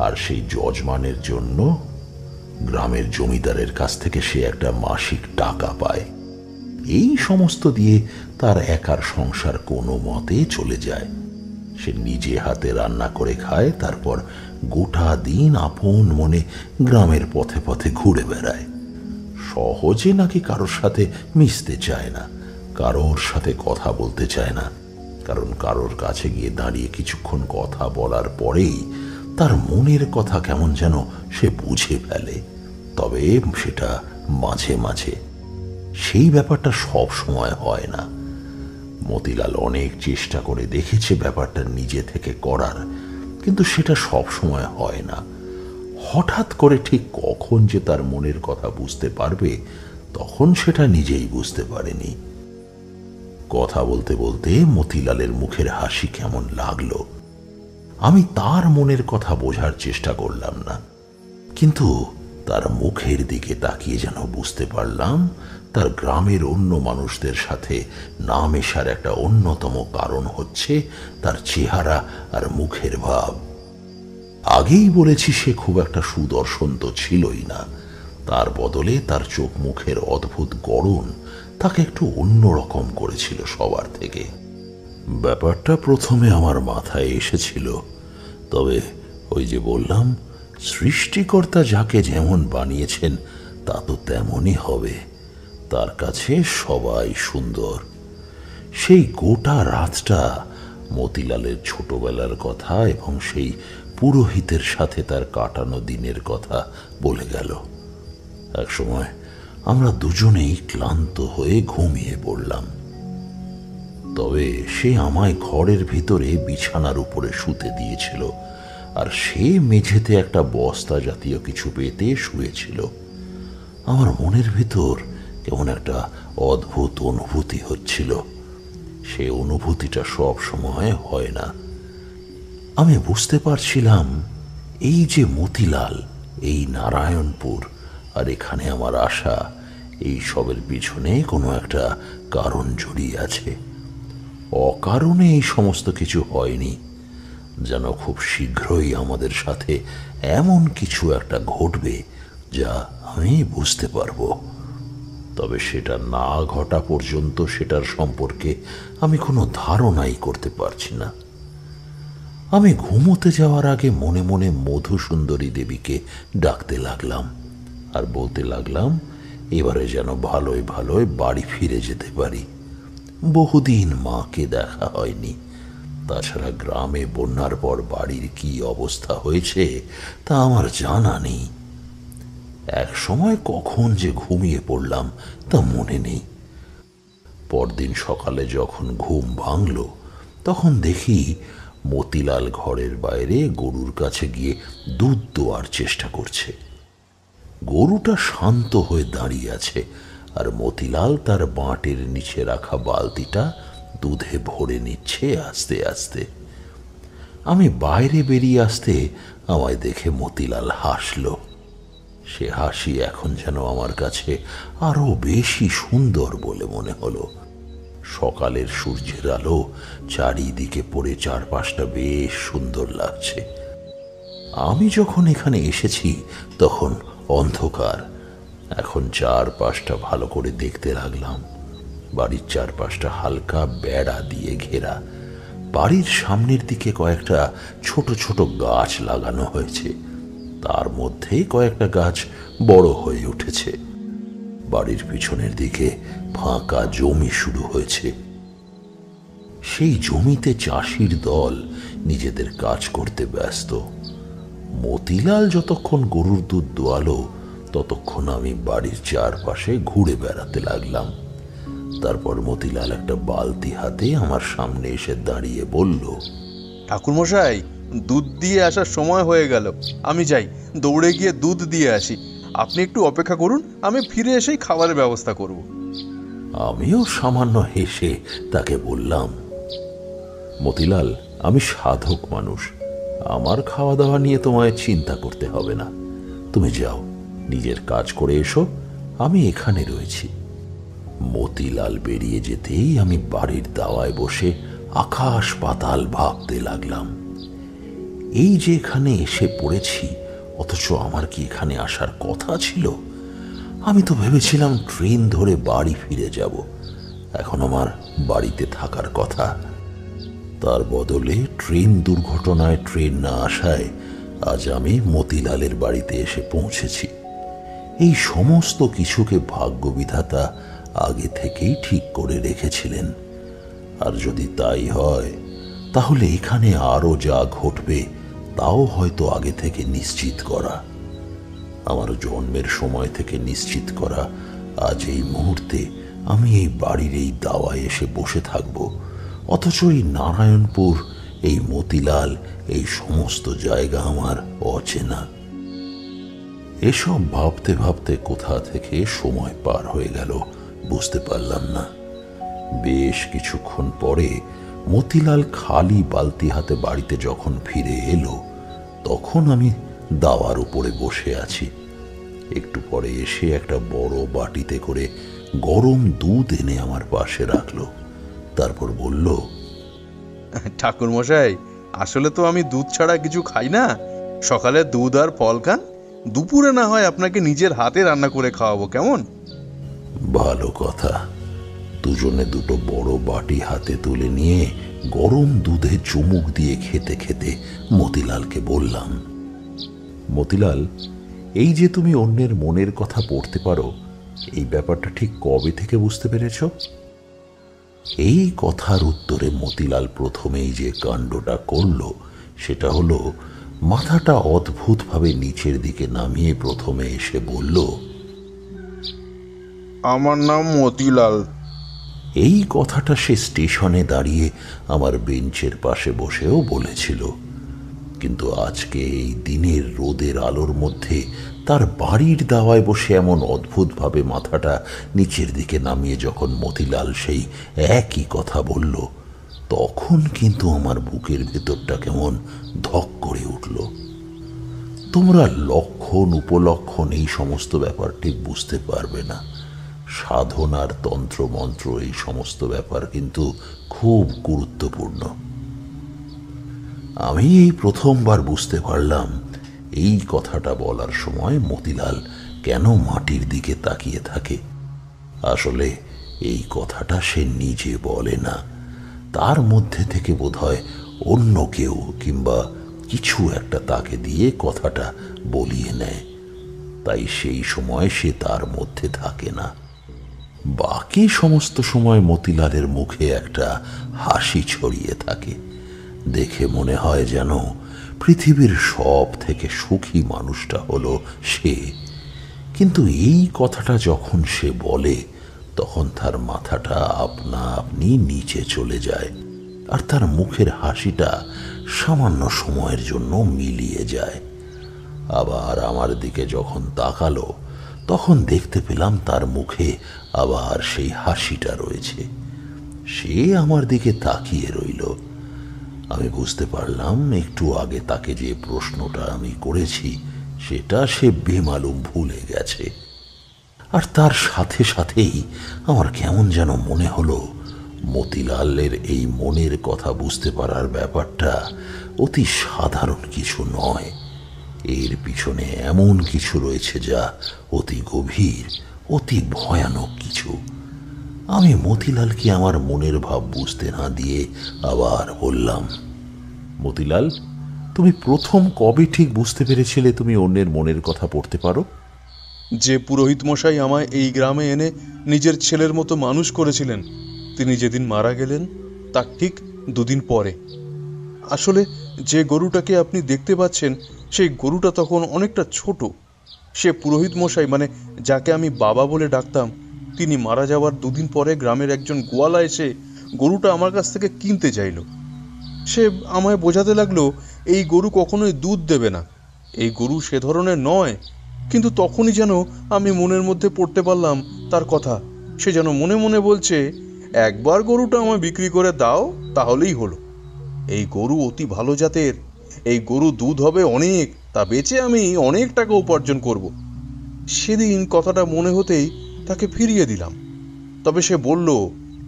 আর সেই যজমানের জন্য গ্রামের জমিদারের কাছ থেকে সে একটা মাসিক টাকা পায়। এই সমস্ত দিয়ে তার একার সংসার কোনো মতে চলে যায়। সে নিজে হাতে রান্না করে খায়, তারপর গোটা দিন আপন মনে গ্রামের পথে পথে ঘুরে বেড়ায়। সহজে নাকি কারোর সাথে মিশতে চায় না, কারোর সাথে কথা বলতে চায় না, কারণ কারোর কাছে গিয়ে দাঁড়িয়ে কিছুক্ষণ কথা বলার পরেই তার মনের কথা কেমন যেন সে বুঝে ফেলে। তবে সেটা মাঝে মাঝে, সেই ব্যাপারটা সব সময় হয় না। মতিলাল অনেক চেষ্টা করে দেখেছে ব্যাপারটা নিজে থেকে করার, কিন্তু সেটা সব সময় হয় না। হঠাৎ করে ঠিক কখন যে তার মনের কথা বুঝতে পারবে, তখন সেটা নিজেই বুঝতে পারেনি। কথা বলতে বলতে মতিলালের মুখের হাসি কেমন লাগলো। আমি তার মনের কথা বোঝার চেষ্টা করলাম না, কিন্তু তার মুখের দিকে তাকিয়ে যেন বুঝতে পারলাম তার গ্রামের অন্য মানুষদের সাথে না মেশার একটা অন্যতম কারণ হচ্ছে তার চেহারা আর মুখের ভাব। আগেই বলেছি সে খুব একটা সুদর্শন তো ছিলই না, তার বদলে তার চোখ মুখের অদ্ভুত গড়ন তাকে একটু অন্যরকম করেছিল সবার থেকে। ব্যাপারটা প্রথমে আমার মাথায় এসেছিল, তবে ওই যে বললাম, সৃষ্টিকর্তা যাকে যেমন বানিয়েছেন তা তো তেমনই হবে। তার কাছে সবাই সুন্দর। সেই গোটা রাতটা মতিলালের ছোটবেলার কথা এবং সেই পুরোহিতের সাথে তার কাটানো দিনের কথা বলে গেল। একসময় আমরা দুজনেই ক্লান্ত হয়ে ঘুমিয়ে পড়লাম। তবে সে আমায় ঘরের ভিতরে বিছানার উপরে শুতে দিয়েছিল, আর সে মেঝেতে একটা বস্তা জাতীয় কিছু পেতে শুয়েছিল। আমার মনের ভিতর কেমন একটা অদ্ভুত অনুভূতি হচ্ছিল। সে অনুভূতিটা সব সময় হয় না। আমি বুঝতে পারছিলাম এই যে মতিলাল, এই নারায়ণপুর, আর এখানে আমার আশা, এই সবের পিছনে কোনো একটা কারণ জড়িয়ে আছে। অকারণে এই সমস্ত কিছু হয়নি, যেন খুব শীঘ্রই আমাদের সাথে এমন কিছু একটা ঘটবে যা আমি বুঝতে পারবো। তবে সেটা না ঘটা পর্যন্ত সেটার সম্পর্কে আমি কোনো ধারণাই করতে পারছি না। আমি ঘুমোতে যাওয়ার আগে মনে মনে মধুসুন্দরী দেবীকে ডাকতে লাগলাম আর বলতে লাগলাম এবারে যেন ভালোই ভালোই বাড়ি ফিরে যেতে পারি। বহুদিন মাকে দেখা হয়নি। তাছাড়া গ্রামে বন্যার পর বাড়ির কি অবস্থা হয়েছে তা আমার জানা নেই। এক সময় কখন যে ঘুমিয়ে পড়লাম তা মনে নেই। পরদিন সকালে যখন ঘুম ভাঙল তখন দেখি মতিলাল ঘরের বাইরে গরুর কাছে গিয়ে দুধ দোয়ার চেষ্টা করছে। গরুটা শান্ত হয়ে দাঁড়িয়ে আছে আর মতিলাল তার বাঁটের নিচে রাখা বালতিটা দুধে ভরে নিচ্ছে আস্তে আস্তে। আমি বাইরে বেরিয়ে আসতে আমায় দেখে মতিলাল হাসল। সে হাসি এখন যেন আমার কাছে আরো বেশি সুন্দর বলে মনে হলো। সকালের সূর্যের আলো চারিদিকে পড়ে চারপাশটা বেশ সুন্দর লাগছে। আমি যখন এখানে এসেছি তখন অন্ধকার। এখন চারপাশটা ভালো করে দেখতে লাগলাম। বাড়ির চারপাশটা হালকা বেড়া দিয়ে ঘেরা। বাড়ির সামনের দিকে কয়েকটা ছোট ছোট গাছ লাগানো হয়েছে, তার মধ্যে কয়েকটা গাছ বড় হয়ে উঠেছে। বাড়ির পিছনের দিকে ফাঁকা জমি শুরু হয়েছে। সেই জমিতে চাষির দল নিজেদের কাজ করতে ব্যস্ত। মতিলাল যতক্ষণ গরুর দুধ দোয়ালো ততক্ষণ আমি বাড়ির চারপাশে ঘুরে বেড়াতে লাগলাম। তারপর মতিলাল একটা বালতি হাতে আমার সামনে এসে দাঁড়িয়ে বলল, ঠাকুরমশাই, দুধ দিয়ে আসার সময় হয়ে গেল, আমি যাই, দৌড়ে গিয়ে দুধ দিয়ে আসি। আপনি একটু অপেক্ষা করুন, আমি ফিরে এসেই খাবারের ব্যবস্থা করব। আমিও সামান্য হেসে তাকে বললাম, মতিলাল, আমি সাধক মানুষ, আমার খাওয়া দাওয়া নিয়ে তোমায় চিন্তা করতে হবে না। তুমি যাও, নিজের কাজ করে এসো, আমি এখানে রয়েছি। মতিলাল বেরিয়ে যেতেই আমি বাড়ির দাওয়ায় বসে আকাশ পাতাল ভাবতে লাগলাম। এই যে এখানে এসে পড়েছি, অথচ আমার কি এখানে আসার কথা ছিল? আমি তো ভেবেছিলাম ট্রেন ধরে বাড়ি ফিরে যাব। এখন আমার বাড়িতে থাকার কথা। তার বদলে ট্রেন দুর্ঘটনায় ট্রেন না আসায় আজ আমি মতিলালের বাড়িতে এসে পৌঁছেছি। এই সমস্ত কিছুকে ভাগ্যবিধাতা আগে থেকেই ঠিক করে রেখেছিলেন। আর যদি তাই হয় তাহলে এখানে আরো যা ঘটবে তাও হয়তো আগে থেকে নিশ্চিত করা। আমার জন্মের সময় থেকে নিশ্চিত করা আজ এই মুহূর্তে আমি এই বাড়ির এই দাওয়ায় এসে বসে থাকব, অথচ এই নারায়ণপুর, এই মতিলাল, এই সমস্ত জায়গা আমার অচেনা। এসব ভাবতে ভাবতে কোথা থেকে সময় পার হয়ে গেল বুঝতে পারলাম না। বেশ কিছুক্ষণ পরে মতিলাল খালি বালতি হাতে বাড়িতে যখন ফিরে এলো তখন আমি দাওয়ার উপরে বসে আছি। একটু পরে এসে একটা বড় বাটিতে করে গরম দুধ এনে আমার পাশে রাখলো। তারপর বলল, ঠাকুরমশাই, আসলে তো আমি দুধ ছাড়া কিছু খাই না। সকালে দুধ আর ফল খান, দুপুরে না হয় আপনাকে নিজের হাতে রান্না করে খাওয়াবো, কেমন? ভালো কথা। দুজনে দুটো বড় বাটি হাতে তুলে নিয়ে গরম দুধে চুমুক দিয়ে খেতে খেতে মতিলালকে বললাম, মতিলাল, এই যে তুমি অন্যের মনের কথা পড়তে পারো, এই ব্যাপারটা ঠিক কবে থেকে বুঝতে পেরেছ? এই কথার উত্তরে মতিলাল প্রথমেই যে কাণ্ডটা করল সেটা হলো মাথাটা অদ্ভুতভাবে নিচের দিকে নামিয়ে প্রথমে এসে বলল, আমার নাম মতিলাল। এই কথাটা সে স্টেশনে দাঁড়িয়ে আমার বেঞ্চের পাশে বসেও বলেছিল, কিন্তু আজকে এই দিনের রোদের আলোর মধ্যে তার বাড়ির দাওয়ায় বসে এমন অদ্ভুতভাবে মাথাটা নিচের দিকে নামিয়ে যখন মতিলাল সেই একই কথা বলল, তখন কিন্তু আমার বুকের ভেতরটা কেমন ধক করে উঠল। তোমরা লক্ষণ উপলক্ষণ এই সমস্ত ব্যাপার ঠিক বুঝতে পারবে না। সাধনার তন্ত্রমন্ত্র এই সমস্ত ব্যাপার কিন্তু খুব গুরুত্বপূর্ণ। আমি এই প্রথমবার বুঝতে পারলাম এই কথাটা বলার সময় মতিলাল কেন মাটির দিকে তাকিয়ে থাকে। আসলে এই কথাটা সে নিজে বলে না, তার মধ্যে থেকে বোধহয় অন্য কেউ কিংবা কিছু একটা তাকে দিয়ে কথাটা বলিয়ে নেয়। তাই সেই সময় সে তার মধ্যে থাকে না। বাকি সমস্ত সময় মতিলালের মুখে একটা হাসি ছড়িয়ে থাকে। দেখে মনে হয় যেন পৃথিবীর সব থেকে সুখী মানুষটা হলো সে। কিন্তু এই কথাটা যখন সে বলে তখন তার মাথাটা আপনা আপনি নিচে চলে যায়, আর তার মুখের হাসিটা সামান্য সময়ের জন্য মিলিয়ে যায়। আবার আমার দিকে যখন তাকালো তখন দেখতে পেলাম তার মুখে আবার সেই হাসিটা রয়েছে। সে আমার দিকে তাকিয়ে রইল। আমি বুঝতে পারলাম একটু আগে তাকে যে প্রশ্নটা আমি করেছি সেটা সে বেমালুম ভুলে গেছে। আর তার সাথে সাথেই আমার কেমন যেন মনে হলো মতিলালের এই মনের কথা বুঝতে পারার ব্যাপারটা অতি সাধারণ কিছু নয়। এর পিছনে এমন কিছু রয়েছে যা অতি গভীর, অতি ভয়ানক কিছু। আমি মতিলালকে আমার মনের ভাব বুঝতে না দিয়ে আবার বললাম, মতিলাল, তুমি প্রথম কবে ঠিক বুঝতে পেরেছিলে তুমি অন্যের মনের কথা পড়তে পারো? যে পুরোহিত মশাই আমায় এই গ্রামে এনে নিজের ছেলের মতো মানুষ করেছিলেন, তিনি যেদিন মারা গেলেন তার ঠিক দুদিন পরে। আসলে যে গরুটাকে আপনি দেখতে পাচ্ছেন সেই গরুটা তখন অনেকটা ছোট। সে পুরোহিত মশাই, মানে যাকে আমি বাবা বলে ডাকতাম, তিনি মারা যাওয়ার দুদিন পরে গ্রামের একজন গোয়ালা এসে গরুটা আমার কাছ থেকে কিনতে চাইল। সে আমায় বোঝাতে লাগলো এই গরু কখনোই দুধ দেবে না, এই গরু সে ধরনের নয়। কিন্তু তখনই যেন আমি মনের মধ্যে পড়তে পারলাম তার কথা। সে যেন মনে মনে বলছে, একবার গরুটা আমায় বিক্রি করে দাও তাহলেই হলো। এই গরু অতি ভালো জাতের, এই গরু দুধ হবে অনেক, তা বেচে আমি অনেক টাকা উপার্জন করব। সেদিন কথাটা মনে হতেই তাকে ফিরিয়ে দিলাম। তবে সে বলল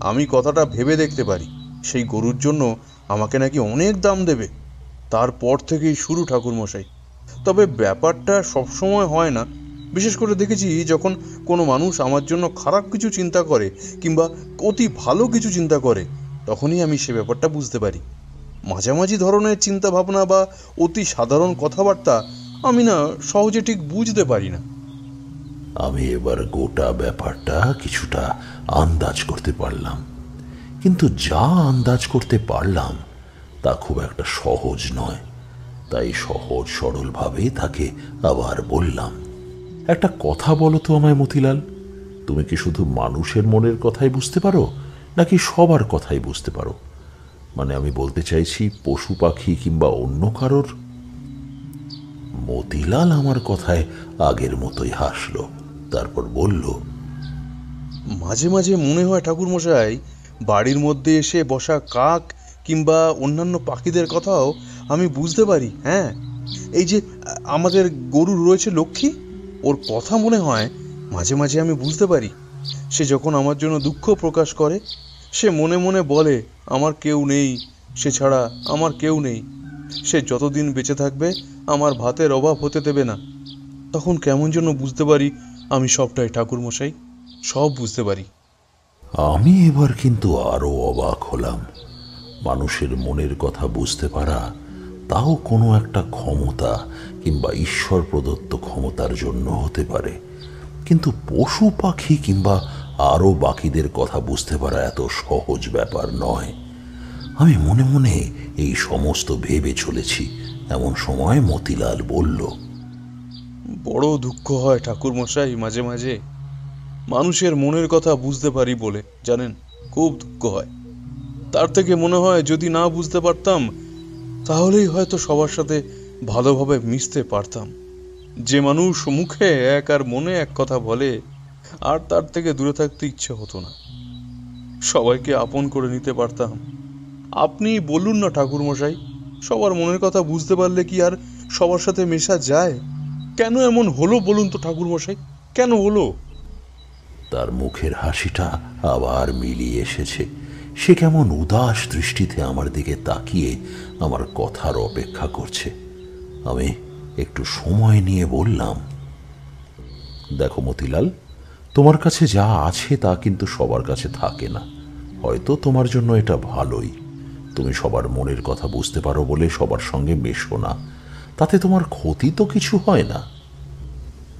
আমি কথাটা ভেবে দেখতে পারি, সেই গরুর জন্য আমাকে নাকি অনেক দাম দেবে। তারপর থেকেই শুরু ঠাকুরমশাই। তবে ব্যাপারটা সবসময় হয় না। বিশেষ করে দেখেছি যখন কোনো মানুষ আমার জন্য খারাপ কিছু চিন্তা করে কিংবা অতি ভালো কিছু চিন্তা করে, তখনই আমি সে ব্যাপারটা বুঝতে পারি। মাঝামাঝি ধরনের চিন্তা ভাবনা বা অতি সাধারণ কথাবার্তা আমি না সহজে ঠিক বুঝতে পারি না। আমি এবার গোটা ব্যাপারটা কিছুটা আন্দাজ করতে পারলাম, কিন্তু যা আন্দাজ করতে পারলাম তা খুব একটা সহজ নয়। তাই সহজ সরলভাবে তাকে আবার বললাম, একটা কথা বলো তো আমায় মতিলাল, তুমি কি শুধু মানুষের মনের কথাই বুঝতে পারো নাকি সবার কথাই বুঝতে পারো? মানে আমি বলতে চাইছি পশু পাখি কিংবা অন্য কারোর। মতিলাল আমার কথায় আগের মতোই হাসলো, তারপর বলল, মাঝে মাঝে মনে হয় ঠাকুরমশাই, বাড়ির মধ্যে এসে বসা কাক কিংবা অন্যান্য পাখিদের কথাও আমি বুঝতে পারি। হ্যাঁ, এই যে আমাদের গরু রয়েছে লক্ষ্মী, ওর কথা মনে হয় মাঝে মাঝে আমি বুঝতে পারি। সে যখন আমার জন্য দুঃখ প্রকাশ করে, সে মনে মনে বলে আমার কেউ নেই, সে ছাড়া আমার কেউ নেই, সে যতদিন বেঁচে থাকবে আমার ভাতের অভাব হতে দেবে না। তখন কেমন যেন বুঝতে পারি আমি সবটাই ঠাকুরমশাই, সব বুঝতে পারি। আমি এবার কিন্তু আরো অবাক হলাম। মানুষের মনের কথা বুঝতে পারা, তাও কোনো একটা ক্ষমতা কিংবা ঈশ্বর প্রদত্ত ক্ষমতার জন্য হতে পারে, কিন্তু পশু পাখি কিংবা আরো বাকিদের কথা বুঝতে পারা এত সহজ ব্যাপার নয়। আমি মনে মনে এই সমস্ত ভেবে চলেছি, এমন সময় মতিলাল বলল, বড় দুঃখ হয় ঠাকুরমশাই, মাঝে মাঝে মানুষের মনের কথা বুঝতে পারি বলে, জানেন, খুব দুঃখ হয়। তার থেকে মনে হয় যদি না বুঝতে পারতাম তাহলেই হয়তো সবার সাথে ভালোভাবে মিশতে পারতাম। যে মানুষ মুখে এক আর মনে এক কথা বলে, আর তার থেকে দূরে থাকতে ইচ্ছে হতো না, সবাইকে আপন করে নিতে পারতাম। আপনি বলুন না ঠাকুরমশাই, সবার মনের কথা বুঝতে পারলে কি আর সবার সাথে মেশা যায়? কেন এমন হলো বলুন তো ঠাকুরমশাই, কেন হলো? তার মুখের হাসিটা আবার মিলিয়ে এসেছে। সে কেমন উদাস দৃষ্টিতে আমার দিকে তাকিয়ে আমার কথার অপেক্ষা করছে। আমি একটু সময় নিয়ে বললাম, দেখো মতিলাল, তোমার কাছে যা আছে তা কিন্তু সবার কাছে থাকে না। হয়তো তোমার জন্য এটা ভালোই, তুমি সবার মনের কথা বুঝতে পারো বলে সবার সঙ্গে মেশো না, তাতে তোমার ক্ষতি তো কিছু হয় না।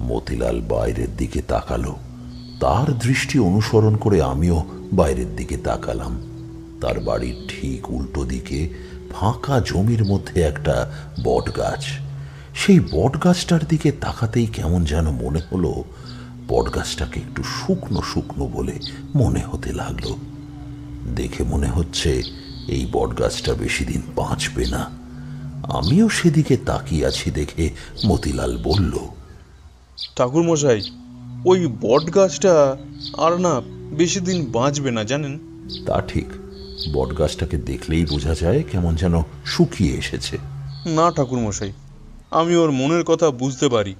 মতিলাল বাইরের দিকে তাকালো। তার দৃষ্টি অনুসরণ করে আমিও বাইরের দিকে তাকালাম। তার বাড়ির ঠিক উল্টো দিকে ফাঁকা জমির মধ্যে একটা বট গাছ। সেই বট গাছটার দিকে তাকাতেই কেমন যেন মনে হলো বট গাছটাকে একটু শুকনো শুকনো বলে মনে হতে লাগলো। দেখে মনে হচ্ছে এই বট গাছটা বেশি দিন বাঁচবে না। আমিও সেদিকে তাকিয়ে আছি দেখে মতিলাল বলল, ঠাকুরমশাই, ওই বট গাছটা আর না বেশি দিন বাঁচবে না, জানেন? তা ঠিক, বট গাছটাকে দেখলেই বোঝা যায় কেমন যেন শুকিয়ে এসেছে। না ঠাকুরমশাই, আমি ওর মনের কথা বুঝতে পারি।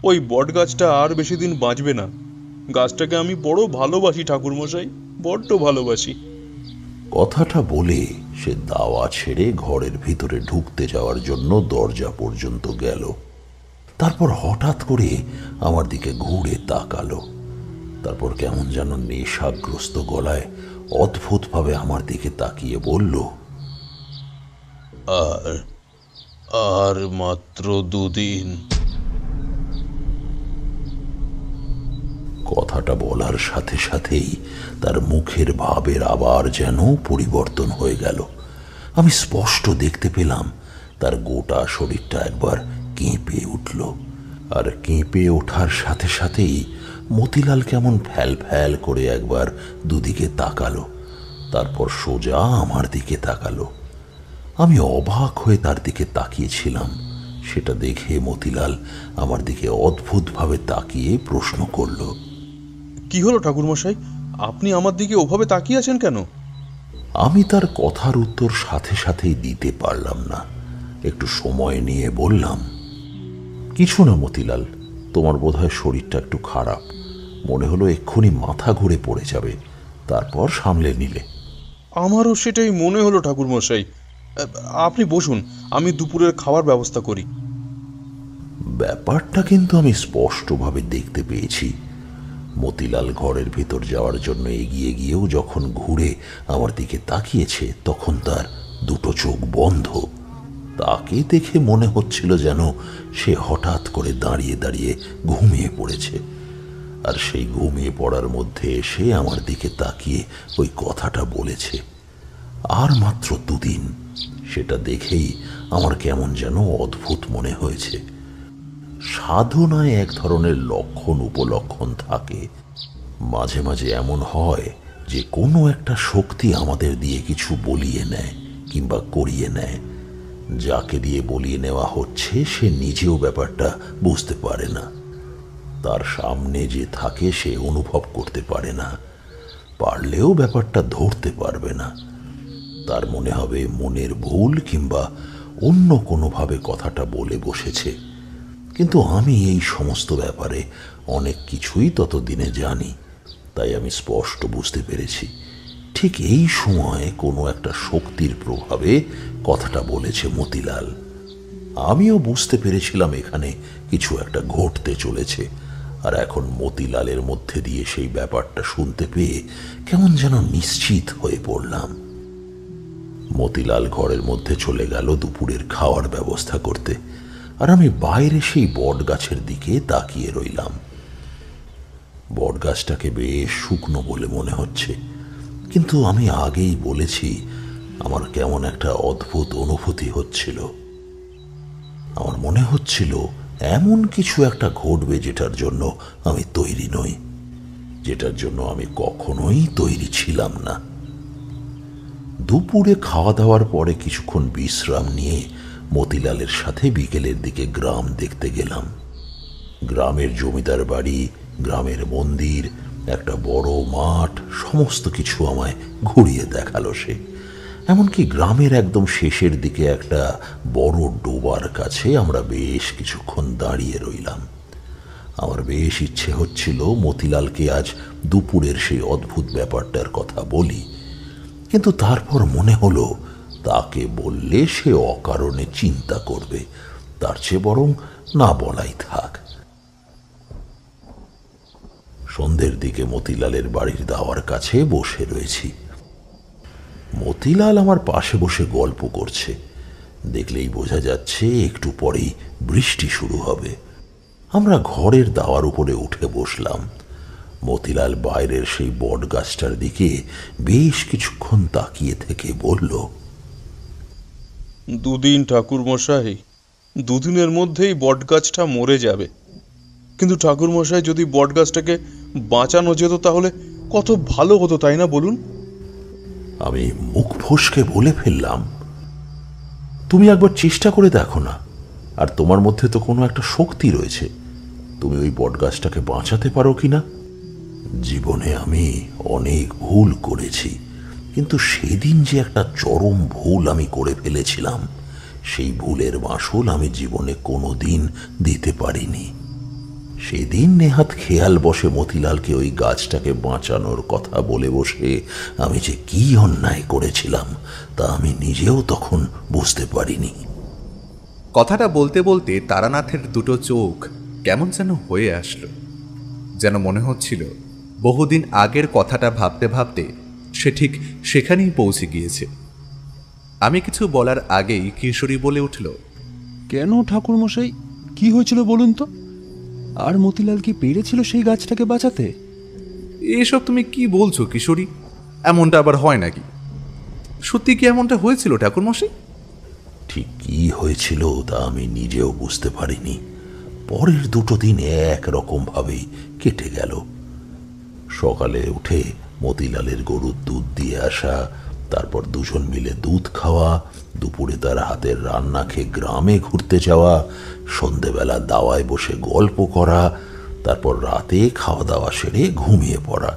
ওই বট গাছটা আর বেশি দিন বাঁচবে না। গাছটাকে আমি বড় ভালোবাসি ঠাকুরমশাই, বড্ড ভালোবাসি। কথাটা বলে সে দাওয়া ছেড়ে ঘরের ভিতরে ঢুকতে যাওয়ার জন্য দরজা পর্যন্ত গেল। তারপর হঠাৎ করে আমার দিকে ঘুরে তাকালো। তারপর কেমন যেন নেশাগ্রস্ত গলায় অদ্ভুতভাবে আমার দিকে তাকিয়ে বলল, আর আর মাত্র 2 দিন। কথাটা বলার সাথে সাথেই তার মুখের ভাবের আবার যেন পরিবর্তন হয়ে গেল। আমি স্পষ্ট দেখতে পেলাম তার গোটা শরীরটা একবার কেঁপে উঠল। আর কেঁপে ওঠার সাথে সাথেই মতিলাল কেমন ফ্যাল ফ্যাল করে একবার দুদিকে তাকালো, তারপর সোজা আমার দিকে তাকালো। আমি অবাক হয়ে তার দিকে তাকিয়েছিলাম। সেটা দেখে মতিলাল আমার দিকে অদ্ভুতভাবে তাকিয়ে প্রশ্ন করল, কি হলো ঠাকুরমশাই, আপনি আমার দিকে ওভাবে তাকিয়ে আছেন কেন? আমি তার কথার উত্তর সাথে সাথেই দিতে পারলাম না। একটু সময় নিয়ে বললাম, কিছু না মতিলাল, তোমার বোধহয় শরীরটা একটু খারাপ, মনে হলো এক্ষুনি মাথা ঘুরে পড়ে যাবে, তারপর সামলে নিলে। আমারও সেটাই মনে হলো ঠাকুরমশাই। আপনি বসুন, আমি দুপুরের খাওয়ার ব্যবস্থা করি। ব্যাপারটা কিন্তু আমি স্পষ্টভাবে দেখতে পেয়েছি। মতিলাল ঘরের ভিতর যাওয়ার জন্য এগিয়ে গিয়েও যখন ঘুরে আমার দিকে তাকিয়েছে তখন তার দুটো চোখ বন্ধ। তাকে দেখে মনে হচ্ছিল যেন সে হঠাৎ করে দাঁড়িয়ে দাঁড়িয়ে ঘুমিয়ে পড়েছে। আর সেই ঘুমিয়ে পড়ার মধ্যে সে আমার দিকে তাকিয়ে ওই কথাটা বলেছে, আর মাত্র 2 দিন। সেটা দেখেই আমার কেমন যেন অদ্ভুত মনে হয়েছে। সাধনায় এক ধরনের লক্ষণ উপলক্ষণ থাকে। মাঝে মাঝে এমন হয় যে কোনো একটা শক্তি আমাদের দিয়ে কিছু বলিয়ে নেয় কিংবা করিয়ে নেয়। যাকে দিয়ে বলিয়ে নেওয়া হচ্ছে সে নিজেও ব্যাপারটা বুঝতে পারে না। তার সামনে যে থাকে সে অনুভব করতে পারে না, পারলেও ব্যাপারটা ধরতে পারবে না। তার মনে হবে মনের ভুল কিংবা অন্য কোনোভাবে কথাটা বলে বসেছে। কিন্তু আমি এই সমস্ত ব্যাপারে অনেক কিছুই ততদিনে জানি, তাই আমি স্পষ্ট বুঝতে পেরেছি ঠিক এই সময় কোনো একটা শক্তির প্রভাবে কথাটা বলেছে মতিলাল। আমিও বুঝতে পেরেছিলাম এখানে কিছু একটা ঘটতে চলেছে। আর এখন মতিলালের মধ্যে দিয়ে সেই ব্যাপারটা শুনতে পেয়ে কেমন যেন নিশ্চিত হয়ে পড়লাম। মতিলাল ঘরের মধ্যে চলে গেল দুপুরের খাওয়ার ব্যবস্থা করতে, আর আমি বাইরে সেই বট গাছের দিকে তাকিয়ে রইলাম। বট গাছটাকে বেশ শুকনো বলে মনে হচ্ছে, কিন্তু আমি আগেই বলেছি আমার কেমন একটা অদ্ভুত অনুভূতি হচ্ছিল। আমার মনে হচ্ছিল এমন কিছু একটা ঘটবে যেটার জন্য আমি তৈরি নই, যেটার জন্য আমি কখনোই তৈরি ছিলাম না। দুপুরে খাওয়া দাওয়ার পরে কিছুক্ষণ বিশ্রাম নিয়ে মতিলালের সাথে বিকেলের দিকে গ্রাম দেখতে গেলাম। গ্রামের জমিদার বাড়ি, গ্রামের মন্দির, একটা বড় মাঠ, সমস্ত কিছু আমায় ঘুরিয়ে দেখালো সে। এমনকি গ্রামের একদম শেষের দিকে একটা বড় ডোবার কাছে আমরা বেশ কিছুক্ষণ দাঁড়িয়ে রইলাম। আমার বেশ ইচ্ছে হচ্ছিল মতিলালকে আজ দুপুরের সেই অদ্ভুত ব্যাপারটার কথা বলি, কিন্তু তারপর মনে হলো তাকে বললে সে অকারণে চিন্তা করবে, তার চেয়ে বরং না বলাই থাক। সন্ধ্যের দিকে মতিলালের বাড়ির দাওয়ার কাছে বসে রয়েছি। মতিলাল আমার পাশে বসে গল্প করছে। দেখলেই বোঝা যাচ্ছে একটু পরেই বৃষ্টি শুরু হবে। আমরা ঘরের দাওয়ার উপরে উঠে বসলাম। মতিলাল বাইরের সেই বট গাছটার দিকে বেশ কিছুক্ষণ তাকিয়ে থেকে বলল, দুদিন ঠাকুরমশাই, দুদিনের মধ্যেই বটগাছটা মরে যাবে। কিন্তু ঠাকুরমশাই, যদি বটগাছটাকে বাঁচানো যেত তাহলে কত ভালো হতো, তাই না বলুন? আমি মুখ ফসকে বলে ফেললাম, তুমি একবার চেষ্টা করে দেখো না। আর তোমার মধ্যে তো কোনো একটা শক্তি রয়েছে, তুমি ওই বটগাছটাকে বাঁচাতে পারো কিনা। জীবনে আমি অনেক ভুল করেছি, কিন্তু সেদিন যে একটা চরম ভুল আমি করে ফেলেছিলাম, সেই ভুলের মাসুল আমি জীবনে কোনোদিন দিতে পারিনি। সেদিন নেহাত খেয়াল বসে মতিলালকে ওই গাছটাকে বাঁচানোর কথা বলে বসে আমি যে কি অন্যায় করেছিলাম তা আমি নিজেও তখন বুঝতে পারিনি। কথাটা বলতে বলতে তারানাথের দুটো চোখ কেমন যেন হয়ে আসলো, যেন মনে হচ্ছিল বহুদিন আগের কথাটা ভাবতে ভাবতে সে ঠিক সেখানেই পৌঁছে গিয়েছে। আমি কিছু বলার আগেই কিশোরী বলে উঠল, কেন ঠাকুরমশাই, কি হয়েছিল বলুন তো? আর মতিলাল কি পেরেছিল সেই গাছটাকে বাঁচাতে? এসব তুমি কি বলছো কিশোরী? এমনটা আবার হয় নাকি? সত্যি কি এমনটা হয়েছিল ঠাকুরমশাই? ঠিক কি হয়েছিল তা আমি নিজেও বুঝতে পারিনি। পরের দুটো দিন একরকম ভাবেই কেটে গেল। সকালে উঠে মতিলালের গরুর দুধ দিয়ে আসা, তারপর দুজন মিলে দুধ খাওয়া, দুপুরে তার হাতের রান্না খেয়ে গ্রামে ঘুরতে যাওয়া, সন্ধেবেলা দাওয়ায় বসে গল্প করা, তারপর রাতে খাওয়া দাওয়া সেরে ঘুমিয়ে পড়া।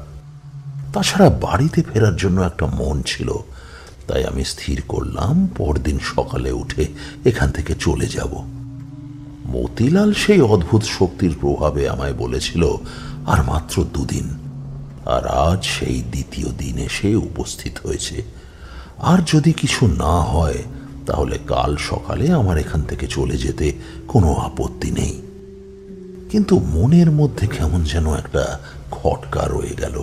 তাছাড়া বাড়িতে ফেরার জন্য একটা মন ছিল, তাই আমি স্থির করলাম পরদিন সকালে উঠে এখান থেকে চলে যাব। মতিলাল সেই অদ্ভুত শক্তির প্রভাবে আমায় বলেছিল আর মাত্র দুদিন, আর আজ সেই দ্বিতীয় দিন এসে উপস্থিত হয়েছে। আর যদি কিছু না হয় তাহলে কাল সকালে আমার এখান থেকে চলে যেতে কোনো আপত্তি নেই। কিন্তু মনের মধ্যে কেমন যেন একটা খটকা রয়ে গেল।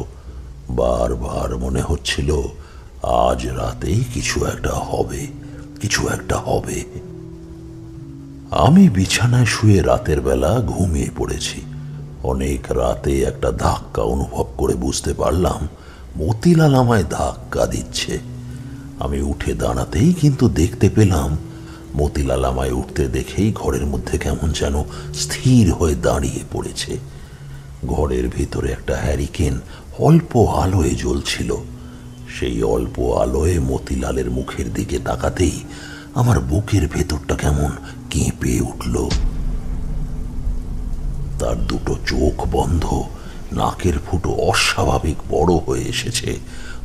বারবার মনে হচ্ছিল আজ রাতেই কিছু একটা হবে, কিছু একটা হবে। আমি বিছানায় শুয়ে রাতের বেলা ঘুমিয়ে পড়েছি। অনেক রাতে একটা ধাক্কা অনুভব করে বুঝতে পারলাম মতিলাল আমায় ধাক্কা দিচ্ছে। আমি উঠে দাঁড়াতেই কিন্তু দেখতে পেলাম মতিলাল আমায় উঠতে দেখেই ঘরের মধ্যে কেমন যেন স্থির হয়ে দাঁড়িয়ে পড়েছে। ঘরের ভিতরে একটা হ্যারিকেন অল্প আলোয় জ্বলছিল। সেই অল্প আলোয় মতিলালের মুখের দিকে তাকাতেই আমার বুকের ভেতরটা কেমন কেঁপে উঠল। তার দুটো চোখ বন্ধ, নাকের ফুটো অস্বাভাবিক বড় হয়ে এসেছে,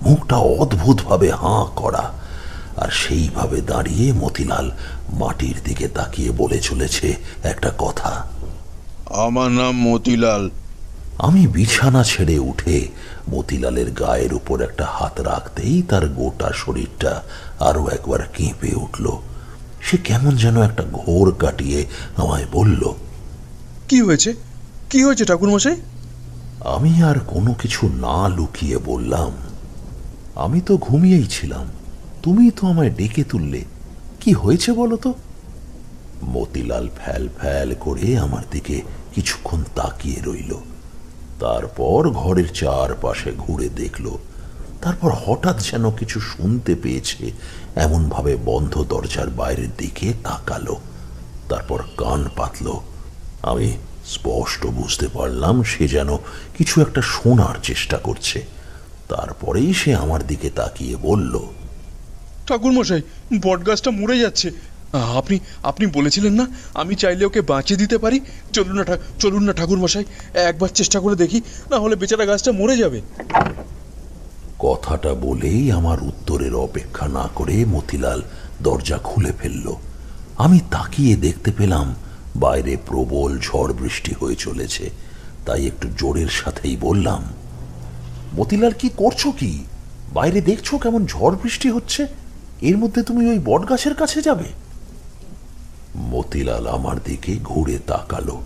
মুখটা অদ্ভুতভাবে হাঁ করা, আর সেইভাবে দাঁড়িয়ে মতিলাল মাটির দিকে তাকিয়ে বলে চলেছে একটা কথা, আমার নাম মতিলাল। আমি বিছানা ছেড়ে উঠে মতিলালের গায়ের উপর একটা হাত রাখতেই তার গোটা শরীরটা আরো একবার কেঁপে উঠল। সে কেমন যেন একটা ঘোর কাটিয়ে আমায় বলল, কি হয়েছে, কি হয়েছে ঠাকুরমশাই? আমি আর কোনো কিছু না লুকিয়ে বললাম, আমি তো ঘুমিয়েই ছিলাম, তুমি তো আমায় ডেকে তুললে, কি হয়েছে বলো তো? মতিলাল ফ্যাল ফ্যাল করে আমার দিকে কিছুক্ষণ তাকিয়ে রইল, তারপর ঘরের চারপাশে ঘুরে দেখল, তারপর হঠাৎ যেন কিছু শুনতে পেয়েছে এমন ভাবে বন্ধ দরজার বাইরের দিকে তাকালো, তারপর কান পাতল। আমি স্পষ্ট বুঝতে পারলাম সে যেন কিছু একটা শোনার চেষ্টা করছে। তারপরেই সে আমার দিকে তাকিয়ে বলল, ঠাকুরমশাই, বটগাছটা মরে যাচ্ছে। আপনি আপনি বলেছিলেন না আমি চাইলে ওকে বাঁচিয়ে দিতে পারি। চলুন না ঠাকুরমশাই, একবার চেষ্টা করে দেখি, না হলে বেচারা গাছটা মরে যাবে। কথাটা বলেই আমার উত্তরের অপেক্ষা না করে মতিলাল দরজা খুলে ফেলল। আমি তাকিয়ে দেখতে পেলাম বাইরে প্রবল ঝড় বৃষ্টি হয়ে চলেছে, তাই একটু জোরের সাথেই বললাম, মতিলাল কি করছো কি? বাইরে দেখছো কেমন ঝড় বৃষ্টি হচ্ছে, এর মধ্যে তুমি ওই বটগাছের কাছে যাবে? মতিলাল আমার দিকে ঘুরে তাকালো।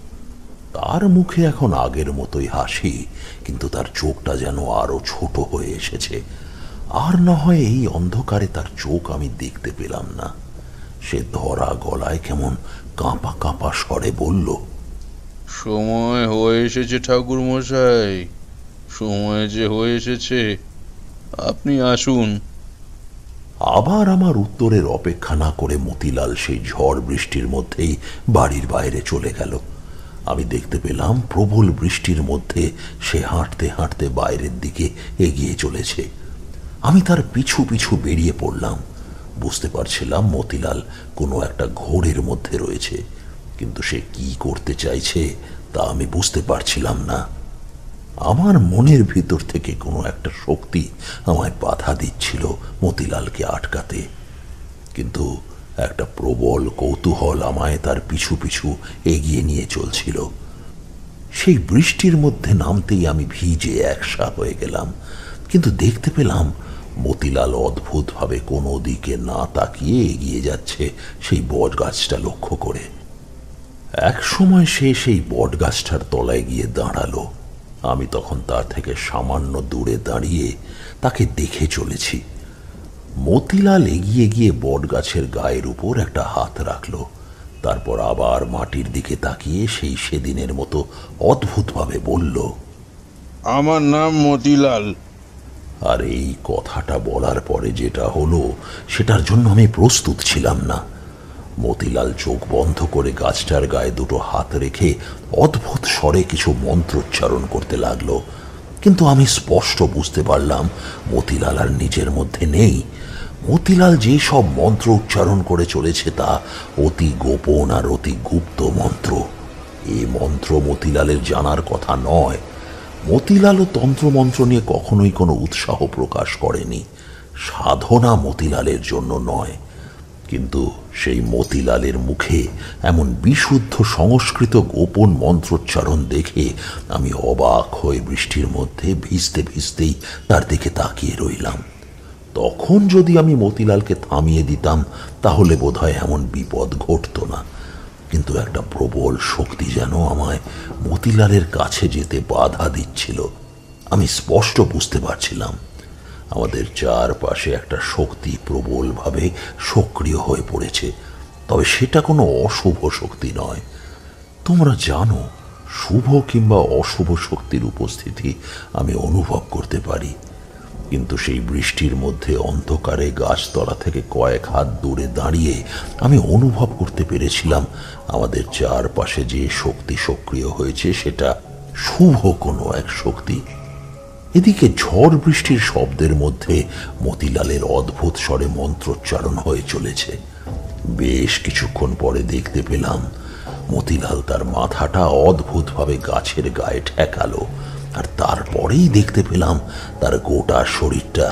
তার মুখে এখন আগের মতোই হাসি, কিন্তু তার চোখটা যেন আরো ছোট হয়ে এসেছে। আর না হয় এই অন্ধকারে তার চোখ আমি দেখতে পেলাম না। সে ধরা গলায় কেমন কাঁপা কাঁপা স্বরে বলল, সময় হয়ে এসেছে ঠাকুর মশাই, সময় যে হয়ে এসেছে, আপনি আসুন। আবার আমার উত্তরের অপেক্ষা না করে মতিলাল সেই ঝড় বৃষ্টির মধ্যেই বাড়ির বাইরে চলে গেল। আমি দেখতে পেলাম প্রবল বৃষ্টির মধ্যে সে হাঁটতে হাঁটতে বাইরের দিকে এগিয়ে চলেছে। আমি তার পিছু পিছু বেরিয়ে পড়লাম। বুঝতে পারছিলাম মতিলাল কোনো একটা ঘোরের মধ্যে রয়েছে, কিন্তু সে কি করতে চাইছে তা আমি বুঝতে পারছিলাম না। আমার মনের ভিতর থেকে কোনো একটা শক্তি আমায় বাধা দিচ্ছিল মতিলালকে আটকাতে, কিন্তু একটা প্রবল কৌতূহল আমায় তার পিছু পিছু এগিয়ে নিয়ে চলছিল। সেই বৃষ্টির মধ্যে নামতেই আমি ভিজে একসা হয়ে গেলাম, কিন্তু দেখতে পেলাম মতিলাল অদ্ভুতভাবে কোনো দিকে না তাকিয়ে এগিয়ে যাচ্ছে সেই বট গাছটা লক্ষ্য করে। এক সময় সে সেই বট গাছটার তলায় গিয়ে দাঁড়ালো। আমি তখন তার থেকে সামান্য দূরে দাঁড়িয়ে তাকে দেখে চলেছি। মতিলাল এগিয়ে গিয়ে বট গাছের গায়ের উপর একটা হাত রাখল, তারপর আবার মাটির দিকে তাকিয়ে সেই সেদিনের মতো অদ্ভুতভাবে বলল, আমার নাম মতিলাল। আর এই কথাটা বলার পরে যেটা হলো সেটার জন্য আমি প্রস্তুত ছিলাম না। মতিলাল চোখ বন্ধ করে গাছটার গায়ে দুটো হাত রেখে অদ্ভুত স্বরে কিছু মন্ত্রোচ্চারণ করতে লাগলো, কিন্তু আমি স্পষ্ট বুঝতে পারলাম মতিলাল আর নিজের মধ্যে নেই। মতিলাল যে সব মন্ত্র উচ্চারণ করে চলেছে তা অতি গোপন আর অতি গুপ্ত মন্ত্র। এই মন্ত্র মতিলালের জানার কথা নয়। মতিলালও তন্ত্রমন্ত্র নিয়ে কখনোই কোনো উৎসাহ প্রকাশ করেনি। সাধনা মতিলালের জন্য নয়। কিন্তু সেই মতিলালের মুখে এমন বিশুদ্ধ সংস্কৃত গোপন মন্ত্রোচ্চারণ দেখে আমি অবাক হয়ে বৃষ্টির মধ্যে ভিজতে ভিজতেই তার দিকে তাকিয়ে রইলাম। তখন যদি আমি মতিলালকে থামিয়ে দিতাম তাহলে বোধহয় এমন বিপদ ঘটত না, কিন্তু একটা প্রবল শক্তি যেন আমায় মতিলালের কাছে যেতে বাধা দিচ্ছিল। আমি স্পষ্ট বুঝতে পারছিলাম আমাদের চারপাশে একটা শক্তি প্রবলভাবে সক্রিয় হয়ে পড়েছে, তবে সেটা কোনো অশুভ শক্তি নয়। তোমরা জানো, শুভ কিংবা অশুভ শক্তির উপস্থিতি আমি অনুভব করতে পারি, কিন্তু সেই বৃষ্টির মধ্যে অন্ধকারে গাছতলা থেকে কয়েক হাত দূরে দাঁড়িয়ে আমি অনুভব করতে পেরেছিলাম আমাদের চারপাশে যে শক্তি সক্রিয় হয়েছে সেটা শুভ কোনো এক শক্তি। এদিকে ঝড় বৃষ্টির শব্দের মধ্যে মতিলালের অদ্ভুত স্বরে মন্ত্রোচ্চারণ হয়ে চলেছে। বেশ কিছুক্ষণ পরে দেখতে পেলাম মতিলাল তার মাথাটা অদ্ভুতভাবে গাছের গায়ে ঠেকালো, আর তারপরেই দেখতে পেলাম তার গোটা শরীরটা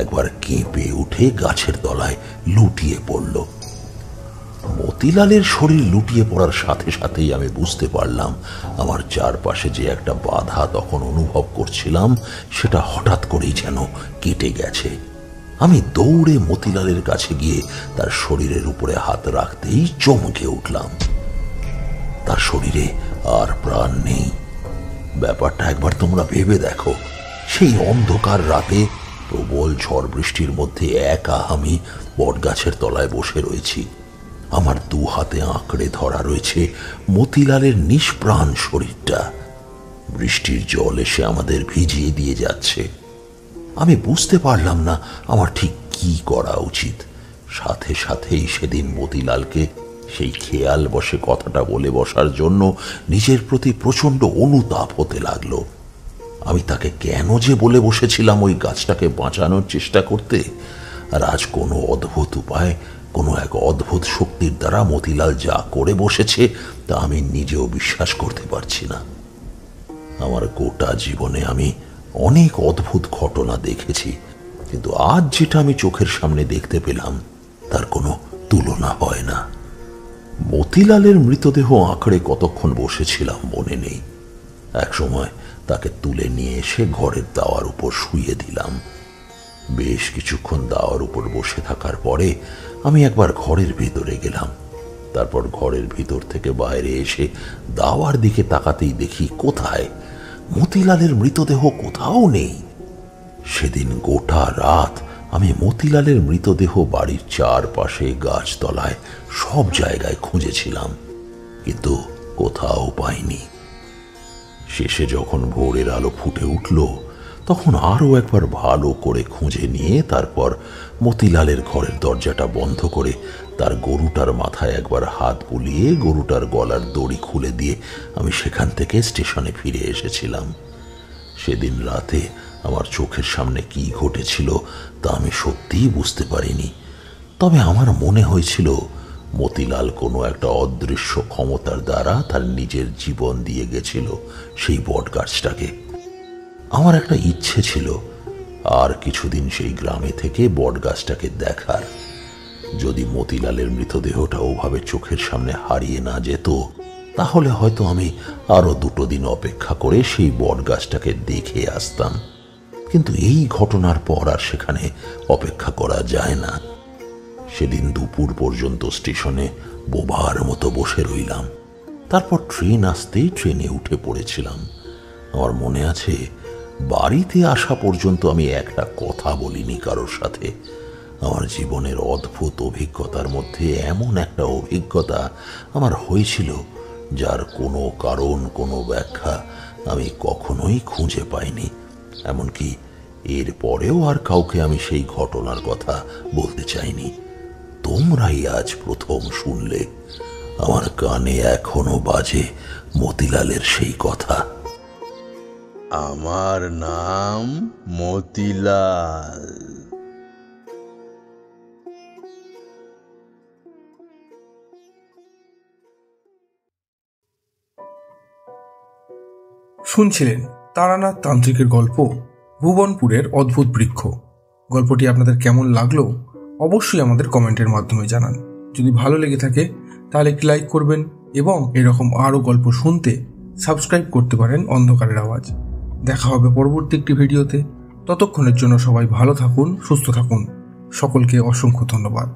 একবার কেঁপে উঠে গাছের তলায় লুটিয়ে পড়ল। মতিলালের শরীর লুটিয়ে পড়ার সাথে সাথেই আমি বুঝতে পারলাম আমার চারপাশে যে একটা বাধা তখন অনুভব করছিলাম সেটা হঠাৎ করেই যেন কেটে গেছে। আমি দৌড়ে মতিলালের কাছে গিয়ে তার শরীরের উপরে হাত রাখতেই চমকে উঠলাম। তার শরীরে আর প্রাণ নেই। ব্যাপারটা একবার তোমরা ভেবে দেখো, সেই অন্ধকার রাতে প্রবল ঝড় বৃষ্টির মধ্যে একা আমি বটগাছের তলায় বসে রয়েছি। আমার দু হাতে আঁকড়ে ধরা রয়েছে মতিলালের নিষ্প্রাণ শরীরটা। বৃষ্টির জল এসে আমাদের ভিজিয়ে দিয়ে যাচ্ছে। আমি বুঝতে পারলাম না আমার ঠিক কি করা উচিত। সাথে সাথেই সেদিন মতিলালকে সেই খেয়াল বসে কথাটা বলে বসার জন্য নিজের প্রতি প্রচন্ড অনুতাপ হতে লাগলো। আমি তাকে কেন যে বলে বসেছিলাম ওই গাছটাকে বাঁচানোর চেষ্টা করতে, আর আজ কোনো অদ্ভুত উপায়, কোনো এক অদ্ভুত শক্তির দ্বারা মতিলাল যা করে বসেছে তা আমি নিজেও বিশ্বাস করতে পারছি না। আমার গোটা জীবনে আমি অনেক অদ্ভুত ঘটনা দেখেছি, কিন্তু আজ যেটা আমি চোখের সামনে দেখতে পেলাম তার কোনো তুলনা হয় না। মতিলালের মৃতদেহ আঁকড়ে কতক্ষণ বসেছিলাম মনে নেই। একসময় তাকে তুলে নিয়ে এসে ঘরের দাওয়ার উপর শুইয়ে দিলাম। বেশ কিছুক্ষণ দাওয়ার উপর বসে থাকার পরে আমি একবার ঘরের ভেতরে গেলাম। তারপর ঘরের ভিতর থেকে বাইরে এসে দাওয়ার দিকে তাকাতেই দেখি কোথায় মতিলালের মৃতদেহ কোথাও নেই। সেদিন গোটা রাত আমি মতিলালের মৃতদেহ বাড়ির চারপাশে, গাছতলায়, সব জায়গায় খুঁজেছিলাম, কিন্তু কোথাও পাইনি। শেষে যখন ভোরের আলো ফুটে উঠল, তখন আরও একবার ভালো করে খুঁজে নিয়ে তারপর মতিলালের ঘরের দরজাটা বন্ধ করে তার গরুটার মাথায় একবার হাত বুলিয়ে গরুটার গলার দড়ি খুলে দিয়ে আমি সেখান থেকে স্টেশনে ফিরে এসেছিলাম। সেদিন রাতে আমার চোখের সামনে কি ঘটেছিল তা আমি সত্যিই বুঝতে পারিনি, তবে আমার মনে হয়েছিল মতিলাল কোনো একটা অদৃশ্য ক্ষমতার দ্বারা তার নিজের জীবন দিয়ে গেছিল সেই বটগাছটাকে। আমার একটা ইচ্ছে ছিল আর কিছুদিন সেই গ্রামে থেকে বটগাছটাকে দেখার। যদি মতিলালের মৃতদেহটা ওভাবে চোখের সামনে হারিয়ে না যেত, তাহলে হয়তো আমি আরো 2 দিন অপেক্ষা করে সেই বটগাছটাকে দেখে আসতাম। কিন্তু এই ঘটনার পর আর সেখানে অপেক্ষা করা যায় না। সেদিন দুপুর পর্যন্ত স্টেশনে বোবার মতো বসে রইলাম। তারপর ট্রেন আসতেই ট্রেনে উঠে পড়েছিলাম। আমার মনে আছে, বাড়িতে আসা পর্যন্ত আমি একটা কথা বলিনি কারোর সাথে। আমার জীবনের অদ্ভুত অভিজ্ঞতার মধ্যে এমন একটা অভিজ্ঞতা আমার হয়েছিল যার কোনো কারণ, কোনো ব্যাখ্যা আমি কখনোই খুঁজে পাইনি। এমনকি এর পরেও আর কাউকে আমি সেই ঘটনার কথা বলতে চাইনি। তোমরাই আজ প্রথম শুনলে। আমার কানে এখনো বাজে মতিলালের সেই কথা। আমার নাম মতিলাল। শুনছিলেন তারানাথ তান্ত্রিকের গল্প ভুবনপুরের অদ্ভুত বৃক্ষ। গল্পটি আপনাদের কেমন লাগলো অবশ্যই আমাদের কমেন্টের মাধ্যমে জানান। যদি ভালো লেগে থাকে তাহলে একটি লাইক করবেন এবং এরকম আরও গল্প শুনতে সাবস্ক্রাইব করতে পারেন অন্ধকারের আওয়াজ। দেখা হবে পরবর্তী একটি ভিডিওতে। ততক্ষণের জন্য সবাই ভালো থাকুন, সুস্থ থাকুন। সকলকে অসংখ্য ধন্যবাদ।